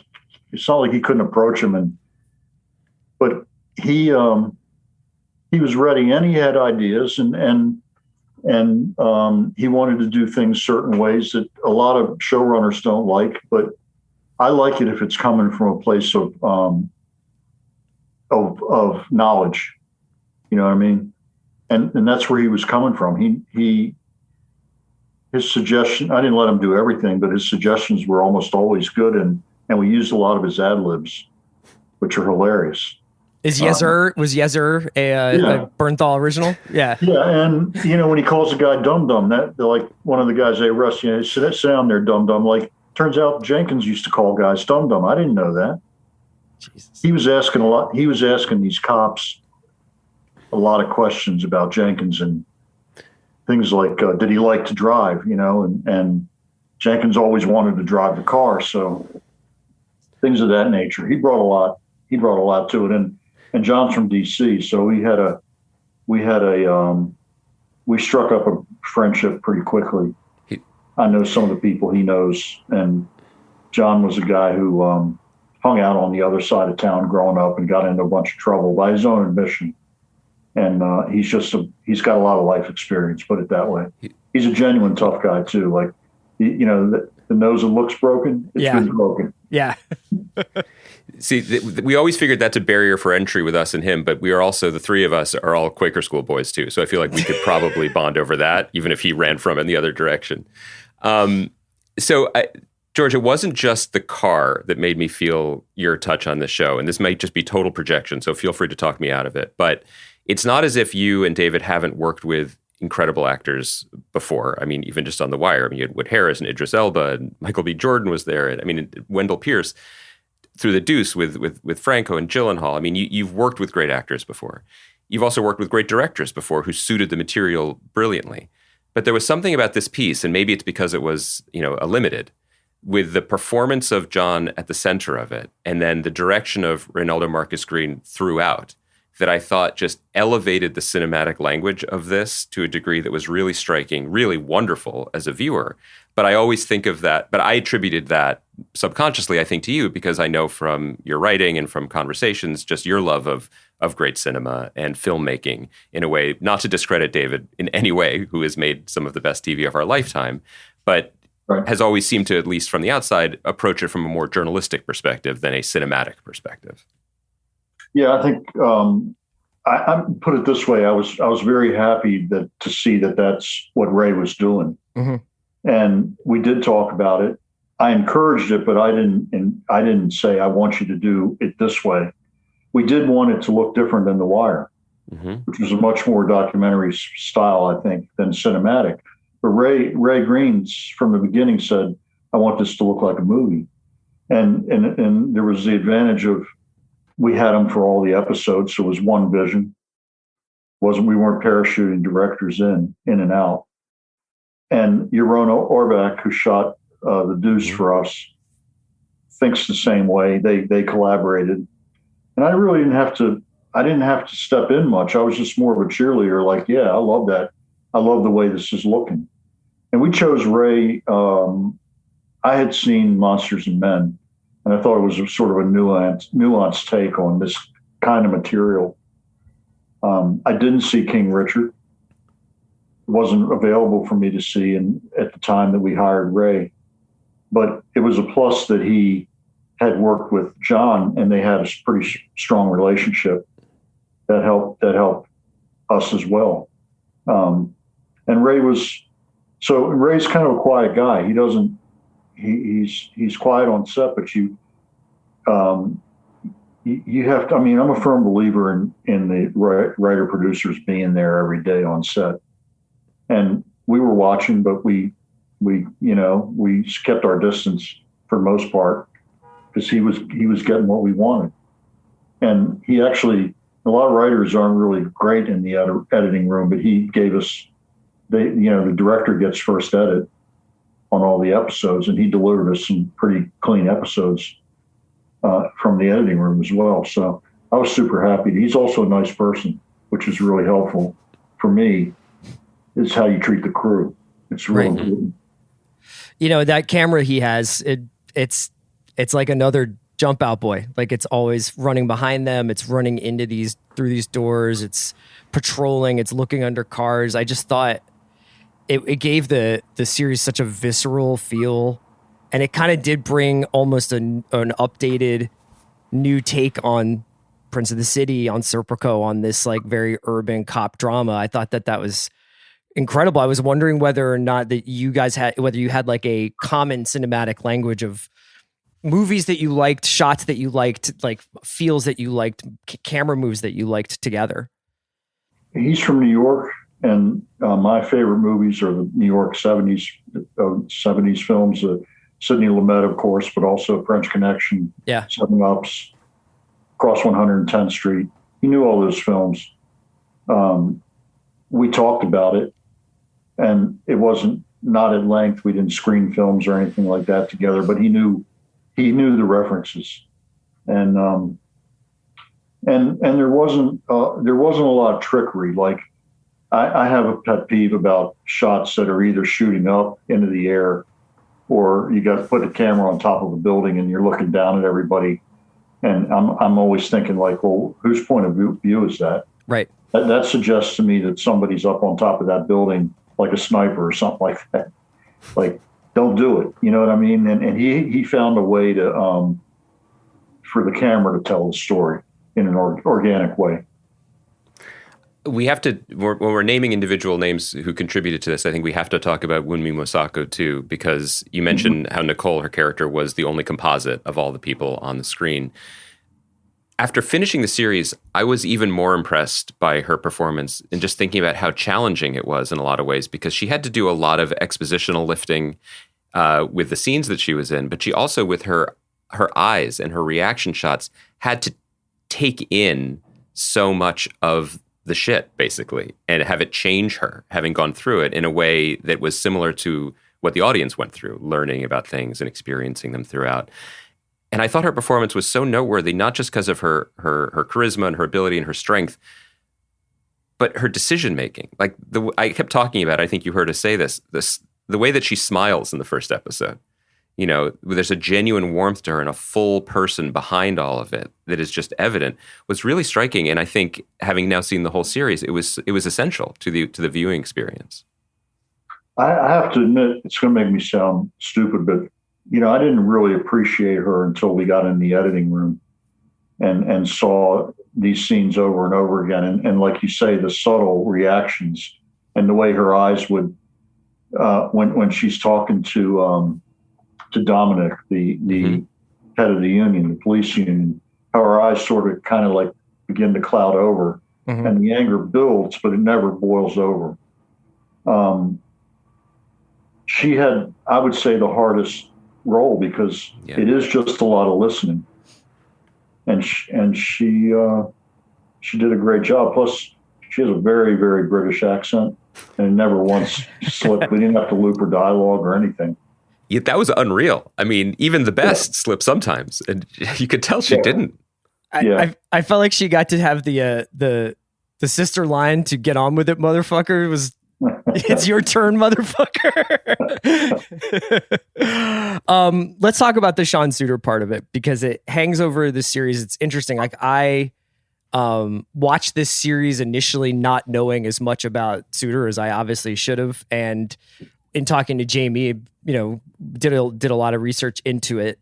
it's not like he couldn't approach him. But he was ready, and he had ideas, and he wanted to do things certain ways that a lot of showrunners don't like, but I like it if it's coming from a place of knowledge. You know what I mean? And that's where he was coming from. His suggestion, I didn't let him do everything, but his suggestions were almost always good, and we used a lot of his ad libs, which are hilarious. Was Yezer a Bernthal original? Yeah. Yeah, and when he calls the guy dum dum, that like one of the guys they arrest, sit down there, dum dum. Like, turns out Jenkins used to call guys dum dum. I didn't know that. Jesus. He was asking a lot. He was asking these cops a lot of questions about Jenkins and things like, did he like to drive? And Jenkins always wanted to drive the car, so things of that nature. He brought a lot. He brought a lot to it, and Jon's from DC, so we struck up a friendship pretty quickly. I know some of the people he knows, and Jon was a guy who hung out on the other side of town growing up and got into a bunch of trouble by his own admission. And he's got a lot of life experience, put it that way. He's a genuine tough guy too. Like, the nose that looks broken, it's been broken. Yeah. See, we always figured that's a barrier for entry with us and him, but we are also, the three of us are all Quaker school boys too. So I feel like we could probably bond over that, even if he ran from it in the other direction. George, it wasn't just the car that made me feel your touch on the show, and this might just be total projection, so feel free to talk me out of it. But it's not as if you and David haven't worked with incredible actors before. I mean, even just on The Wire, I mean, you had Wood Harris and Idris Elba, and Michael B. Jordan was there, and I mean, Wendell Pierce through The Deuce with Franco and Gyllenhaal. I mean, you've worked with great actors before. You've also worked with great directors before who suited the material brilliantly. But there was something about this piece, and maybe it's because it was, a limited, with the performance of Jon at the center of it, and then the direction of Reynaldo Marcus Green throughout, that I thought just elevated the cinematic language of this to a degree that was really striking, really wonderful as a viewer. But I always think of that, but I attributed that subconsciously, I think, to you, because I know from your writing and from conversations, just your love of great cinema and filmmaking in a way, not to discredit David in any way, who has made some of the best TV of our lifetime, but has always seemed to, at least from the outside, approach it from a more journalistic perspective than a cinematic perspective. Yeah, I think I put it this way. I was very happy to see that that's what Ray was doing. Mm-hmm. And we did talk about it. I encouraged it, but I didn't say, I want you to do it this way. We did want it to look different than The Wire, mm-hmm. which was a much more documentary style, I think, than cinematic. But Ray Greens from the beginning said, I want this to look like a movie. And there was the advantage of, we had him for all the episodes, so it was one vision. We weren't parachuting directors in and out. And Jeroen Orbach, who shot The Deuce for us, thinks the same way. They collaborated. And I really didn't have to step in much. I was just more of a cheerleader, like, yeah, I love that. I love the way this is looking. And we chose Ray. I had seen Monsters and Men, and I thought it was sort of a nuanced take on this kind of material. I didn't see King Richard. It wasn't available for me to see at the time that we hired Ray. But it was a plus that he had worked with Jon, and they had a pretty strong relationship that helped us as well. And Ray's kind of a quiet guy. He's quiet on set, but you have to, I mean, I'm a firm believer in the writer producers being there every day on set. And we were watching, but we kept our distance for the most part, because he was getting what we wanted. And he actually, a lot of writers aren't really great in the editing room, but he gave us, the director gets first edit on all the episodes, and he delivered us some pretty clean episodes from the editing room as well. So I was super happy. He's also a nice person, which is really helpful for me, is how you treat the crew. It's really important. That camera he has, it's like another jump out boy. Like, it's always running behind them. It's running through these doors. It's patrolling. It's looking under cars. I just thought it gave the series such a visceral feel, and it kind of did bring almost an updated new take on Prince of the City, on Serpico, on this like very urban cop drama. I thought that was incredible. I was wondering whether or not that you had like a common cinematic language of movies that you liked, shots that you liked, like feels that you liked, camera moves that you liked together. He's from New York, and my favorite movies are the New York 70s films, Sidney Lumet, of course, but also French Connection, Seven Ups, Cross 110th Street. He knew all those films. We talked about it, and it wasn't not at length. We didn't screen films or anything like that together, but he knew the references, and there wasn't a lot of trickery. Like, I have a pet peeve about shots that are either shooting up into the air, or you got to put the camera on top of a building and you're looking down at everybody. And I'm always thinking, like, well, whose point of view is that? Right. That suggests to me that somebody's up on top of that building, like a sniper or something like that. Like, don't do it. You know what I mean? And he found a way to for the camera to tell the story in an organic way. we have to, when we're naming individual names who contributed to this, I think we have to talk about Wunmi Mosaku too, because you mentioned how Nicole, her character, was the only composite of all the people on the screen. After finishing the series, I was even more impressed by her performance and just thinking about how challenging it was in a lot of ways, because she had to do a lot of expositional lifting with the scenes that she was in, but she also, with her eyes and her reaction shots, had to take in so much of the shit, basically, and have it change her, having gone through it in a way that was similar to what the audience went through, learning about things and experiencing them throughout. And I thought her performance was so noteworthy, not just because of her charisma and her ability and her strength, but her decision-making. Like, I kept talking about, I think you heard us say this, the way that she smiles in the first episode. You know, there's a genuine warmth to her and a full person behind all of it that is just evident, was really striking. And I think, having now seen the whole series, it was essential to the viewing experience. I have to admit, it's going to make me sound stupid, but you know, I didn't really appreciate her until we got in the editing room and saw these scenes over and over again. And like you say, the subtle reactions and the way her eyes would, when she's talking to Dominic, the head of the union, the police union, how her eyes sort of kind of like begin to cloud over, and the anger builds, but it never boils over. She had, I would say, the hardest role, because it is just a lot of listening, and she did a great job. Plus, she has a very, very British accent, and it never once slipped. We didn't have to loop her dialogue or anything. Yeah, that was unreal. I mean, even the best slip sometimes, and you could tell she didn't. I felt like she got to have the sister line to "Get on with it, motherfucker." It was, it's your turn, motherfucker. Let's talk about the Sean Suiter part of it, because it hangs over the series. It's interesting. Like, I watched this series initially not knowing as much about Suiter as I obviously should have, and in talking to Jamie, you know, did a lot of research into it.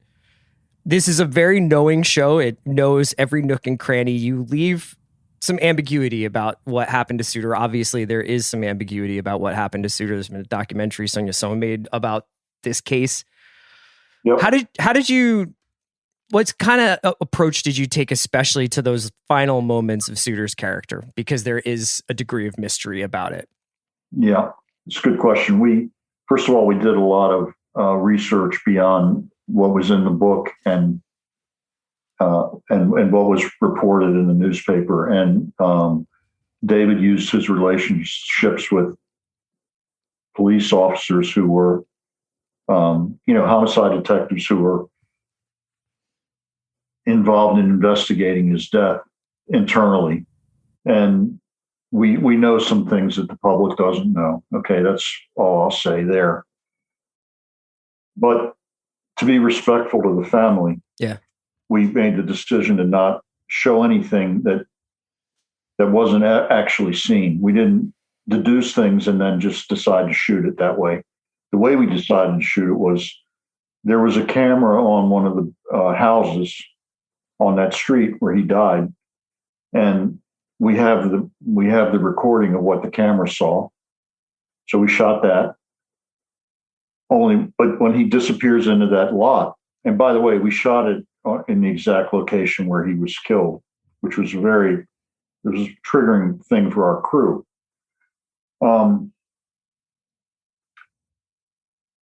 This is a very knowing show. It knows every nook and cranny. You leave some ambiguity about what happened to Suiter. Obviously, there is some ambiguity about what happened to Suiter. There's been a documentary Sonia Sohn made about this case. Yep. How did you, what kind of approach did you take, especially to those final moments of Suiter's character? Because there is a degree of mystery about it. Yeah, it's a good question. First of all, we did a lot of research beyond what was in the book and what was reported in the newspaper. And David used his relationships with police officers who were, homicide detectives who were involved in investigating his death internally. And we know some things that the public doesn't know. Okay, that's all I'll say there. But to be respectful to the family, we made the decision to not show anything that wasn't actually seen. We didn't deduce things and then just decide to shoot it that way. The way we decided to shoot it was, there was a camera on one of the houses on that street where he died, and we have the recording of what the camera saw. So we shot that. But when he disappears into that lot, and by the way, we shot it in the exact location where he was killed, which was it was a triggering thing for our crew.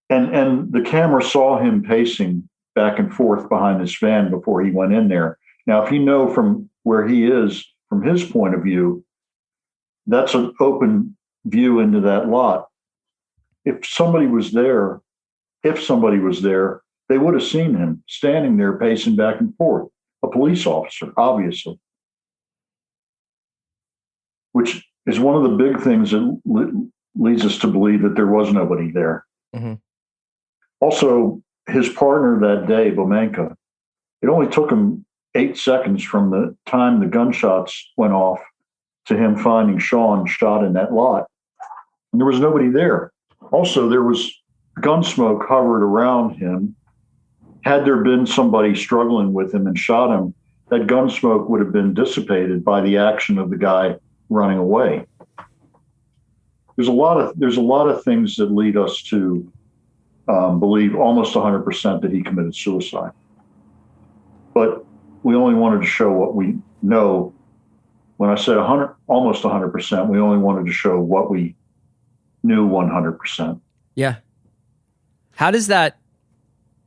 And the camera saw him pacing back and forth behind his van before he went in there. Now, if you know from where he is, from his point of view, that's an open view into that lot. If somebody was there, they would have seen him standing there pacing back and forth, a police officer, obviously, which is one of the big things that leads us to believe that there was nobody there. Mm-hmm. Also, his partner that day, Bomenka, it only took him 8 seconds from the time the gunshots went off to him finding Sean shot in that lot. And there was nobody there. Also, there was gun smoke hovered around him. Had there been somebody struggling with him and shot him, that gun smoke would have been dissipated by the action of the guy running away. There's a lot of things that lead us to believe almost 100% that he committed suicide. But we only wanted to show what we know. When I said almost 100%, we only wanted to show what we knew 100%. Yeah. How does that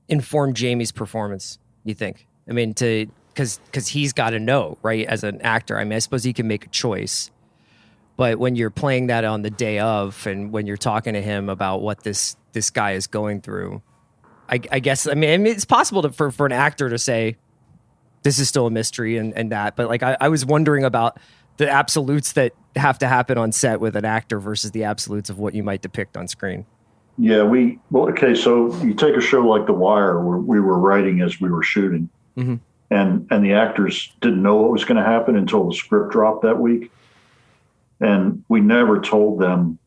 inform Jamie's performance, you think? I mean, because he's got to know, right, as an actor. I mean, I suppose he can make a choice. But when you're playing that on the day of, and when you're talking to him about what this guy is going through, I guess, I mean, it's possible for an actor to say, this is still a mystery and that. But like, I was wondering about the absolutes that have to happen on set with an actor versus the absolutes of what you might depict on screen. Yeah, so you take a show like The Wire, where we were writing as we were shooting, mm-hmm. and the actors didn't know what was going to happen until the script dropped that week. And we never told them,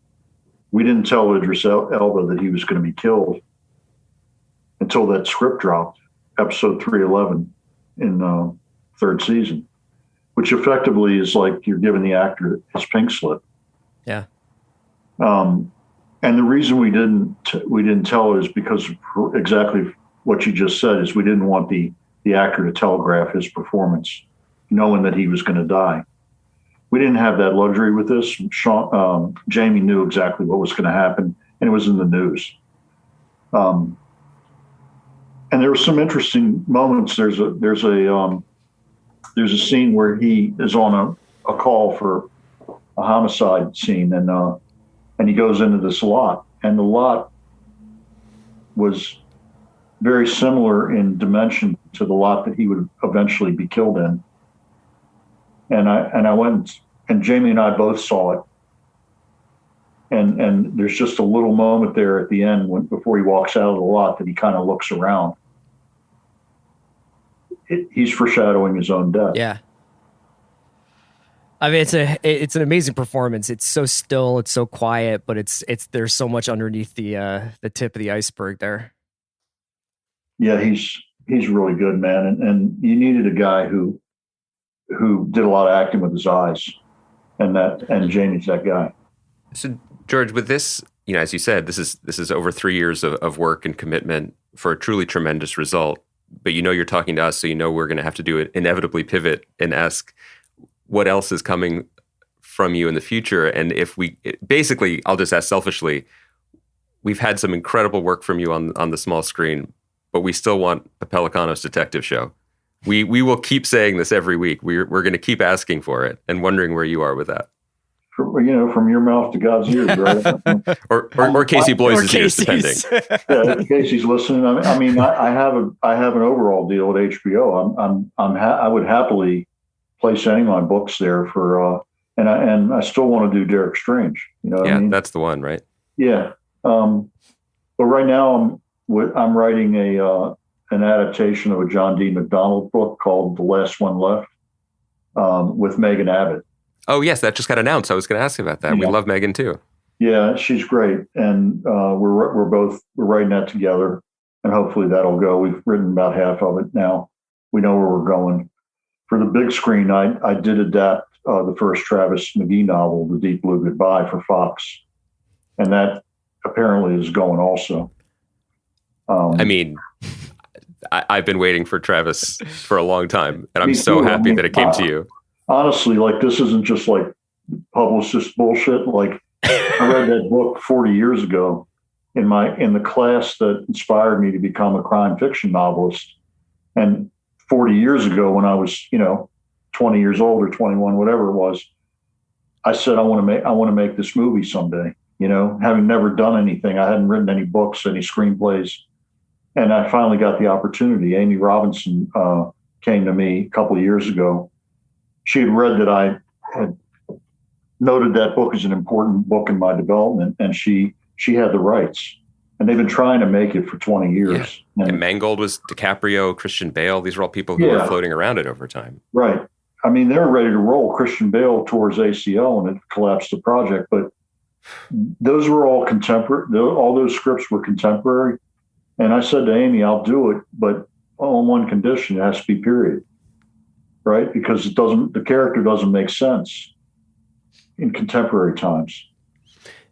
we didn't tell Idris Elba that he was going to be killed until that script dropped, episode 311 in third season, which effectively is like you're giving the actor his pink slip. Yeah. And the reason we didn't tell it is because of exactly what you just said, is we didn't want the actor to telegraph his performance, knowing that he was going to die. We didn't have that luxury with this. Jamie knew exactly what was going to happen, and it was in the news. And there were some interesting moments. There's a scene where he is on a call for a homicide scene, and he goes into this lot, and the lot was very similar in dimension to the lot that he would eventually be killed in. And I went, and Jamie and I both saw it. And there's just a little moment there at the end before he walks out of the lot that he kind of looks around. He's foreshadowing his own death. Yeah. I mean, it's an amazing performance. It's so still, it's so quiet, but there's so much underneath the tip of the iceberg there. Yeah, he's really good, man. And you needed a guy who did a lot of acting with his eyes, and Jamie's that guy. So George, with this, as you said, this is over 3 years of work and commitment for a truly tremendous result. But you're talking to us, so we're going to have to do it, inevitably pivot and ask what else is coming from you in the future. And basically, I'll just ask selfishly, we've had some incredible work from you on the small screen, but we still want a Pelecanos detective show. We will keep saying this every week. We're going to keep asking for it and wondering where you are with that. From your mouth to God's ears, right? or Casey Bloys' ears, depending. Yeah, if Casey's listening. I mean, I have an overall deal at HBO. I would happily place any of my books there for, and I still want to do Derek Strange. You know what I mean? That's the one, right? Yeah. But right now I'm writing an adaptation of a John D. McDonald book called The Last One Left, with Megan Abbott. Oh yes, that just got announced. I was going to ask you about that. Yeah. We love Megan too. Yeah, she's great, and we're writing that together, and hopefully that'll go. We've written about half of it now. We know where we're going. For the big screen, I did adapt the first Travis McGee novel, The Deep Blue Goodbye, for Fox, and that apparently is going also. I mean, I've been waiting for Travis for a long time, and I'm so happy that it came to you. Honestly, like, this isn't just like publicist bullshit. Like, I read that book 40 years ago in the class that inspired me to become a crime fiction novelist. And 40 years ago, when I was, 20 years old or 21, whatever it was, I said, I want to make this movie someday, having never done anything. I hadn't written any books, any screenplays. And I finally got the opportunity. Amy Robinson came to me a couple of years ago. She had read that I had noted that book as an important book in my development, and she had the rights. And they've been trying to make it for 20 years. Yeah. And Mangold was DiCaprio, Christian Bale. These are all people who were floating around it over time. Right. I mean, they were ready to roll. Christian Bale towards ACL, and it collapsed the project. But those were all contemporary. All those scripts were contemporary. And I said to Amy, I'll do it, but on one condition: it has to be period. Right? Because the character doesn't make sense in contemporary times.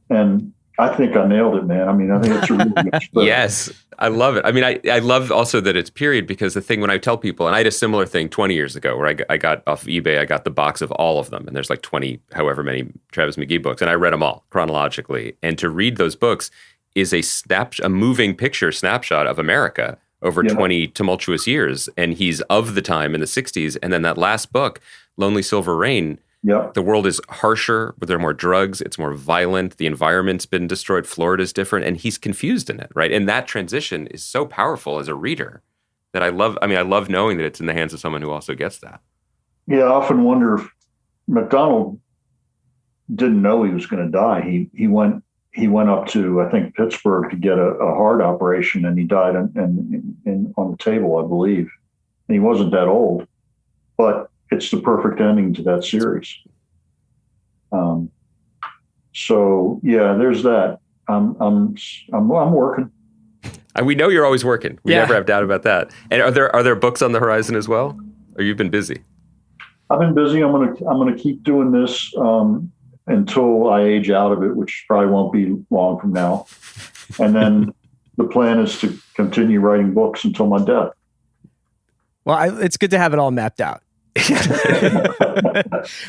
And I think I nailed it, man. I mean, I think it's a really good script. Yes, I love it. I mean, I love also that it's period, because the thing when I tell people, and I had a similar thing 20 years ago where I got off eBay, I got the box of all of them. And there's like 20, however many Travis McGee books. And I read them all chronologically. And to read those books is a moving picture snapshot of America over 20 tumultuous years. And he's of the time in the 60s. And then that last book, Lonely Silver Rain, the world is harsher, but there are more drugs. It's more violent. The environment's been destroyed. Florida's different. And he's confused in it, right? And that transition is so powerful as a reader that I love. I mean, I love knowing that it's in the hands of someone who also gets that. Yeah, I often wonder if McDonald didn't know he was going to die. He went up to, I think, Pittsburgh to get a heart operation, and he died on the table, I believe. And he wasn't that old, but it's the perfect ending to that series. So yeah, there's that. I'm working. And we know you're always working. We never have doubt about that. And are there books on the horizon as well? Or you've been busy? I've been busy. I'm gonna keep doing this until I age out of it, which probably won't be long from now. And then the plan is to continue writing books until my death. Well, it's good to have it all mapped out.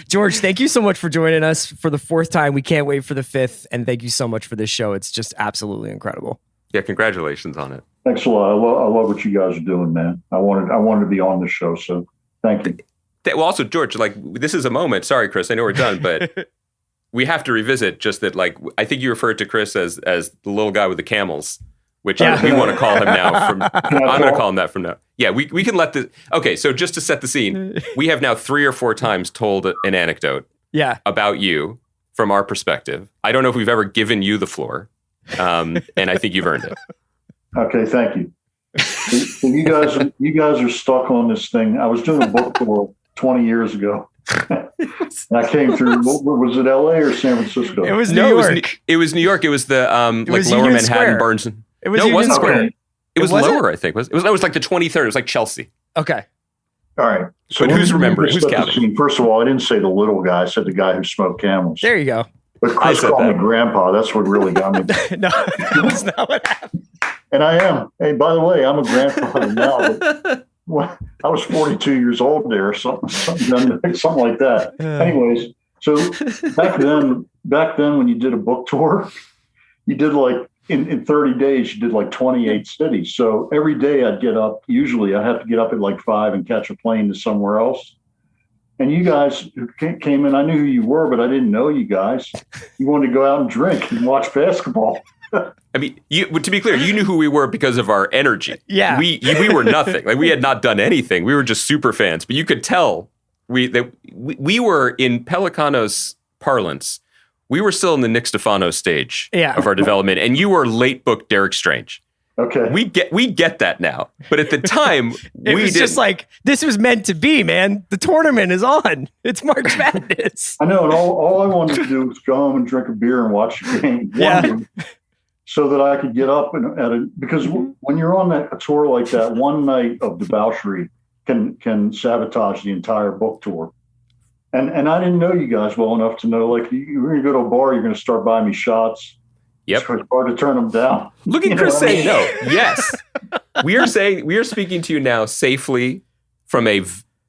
George, thank you so much for joining us for the 4th time. We can't wait for the 5th. And thank you so much for this show. It's just absolutely incredible. Yeah, congratulations on it. Thanks a lot. I love what you guys are doing, man. I wanted to be on the show, so thank you. Well, also, George, like, this is a moment. Sorry, Chris, I know we're done, but we have to revisit just that, like, I think you referred to Chris as the little guy with the camels, which we want to call him now. I'm going to call him that from now. Yeah, we can let the... Okay, so just to set the scene, we have now 3 or 4 times told an anecdote about you from our perspective. I don't know if we've ever given you the floor, and I think you've earned it. Okay, thank you. So you guys are stuck on this thing. I was doing a book tour 20 years ago. And I came through. Was it LA or San Francisco? It was New York. It was New York. It was the was Lower Union Manhattan Square. Barnes. It was no, it wasn't Square. Square. It was lower, I think. It was like the 23rd. It was like Chelsea. Okay. All right. So but who's remembering? Who's counting? First of all, I didn't say the little guy. I said the guy who smoked camels. There you go. But Chris called me grandpa. That's what really got me. No, that's not what happened. And I am. Hey, by the way, I'm a grandfather now. But I was 42 years old there, something like that. Anyways, so back then when you did a book tour, you did like in 30 days, you did like 28 cities. So every day I'd get up. Usually I have to get up at like 5 and catch a plane to somewhere else. And you guys who came in, I knew who you were, but I didn't know you guys. You wanted to go out and drink and watch basketball. I mean, to be clear, you knew who we were because of our energy. Yeah. We were nothing. Like, we had not done anything. We were just super fans. But you could tell we were, in Pelecanos parlance, we were still in the Nick Stefano stage of our development. And you were late book Derek Strange. Okay. We get that now. But at the time, it was just like, this was meant to be, man. The tournament is on. It's March Madness. I know. And all I wanted to do was go home and drink a beer and watch the game. Game, so that I could get up because when you're on a tour like that, one night of debauchery can sabotage the entire book tour. And I didn't know you guys well enough to know, like, you're going to go to a bar, you're going to start buying me shots. Yep. It's hard to turn them down. Look at Chris saying no. Yes. We are speaking to you now safely from a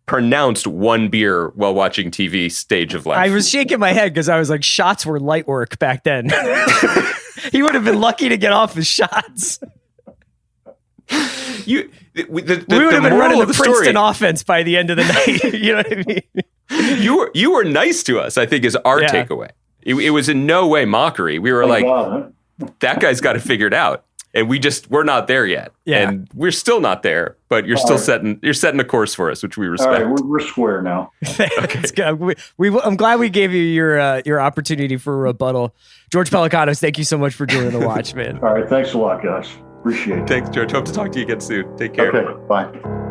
pronounced one beer while watching TV stage of life. I was shaking my head because I was like, shots were light work back then. He would have been lucky to get off his shots. We would have been running the Princeton offense by the end of the night. You know what I mean? You were nice to us, I think, is our takeaway. It was in no way mockery. We were that guy's got it figured out. And we're not there yet. Yeah. And we're still not there, but you're still setting a course for us, which we respect. All right, we're square now. Okay. I'm glad we gave you your opportunity for a rebuttal. George Pelecanos, thank you so much for doing the watch, man. All right, thanks a lot, guys. Appreciate it. Thanks, George. Hope to talk to you again soon. Take care. Okay, bye.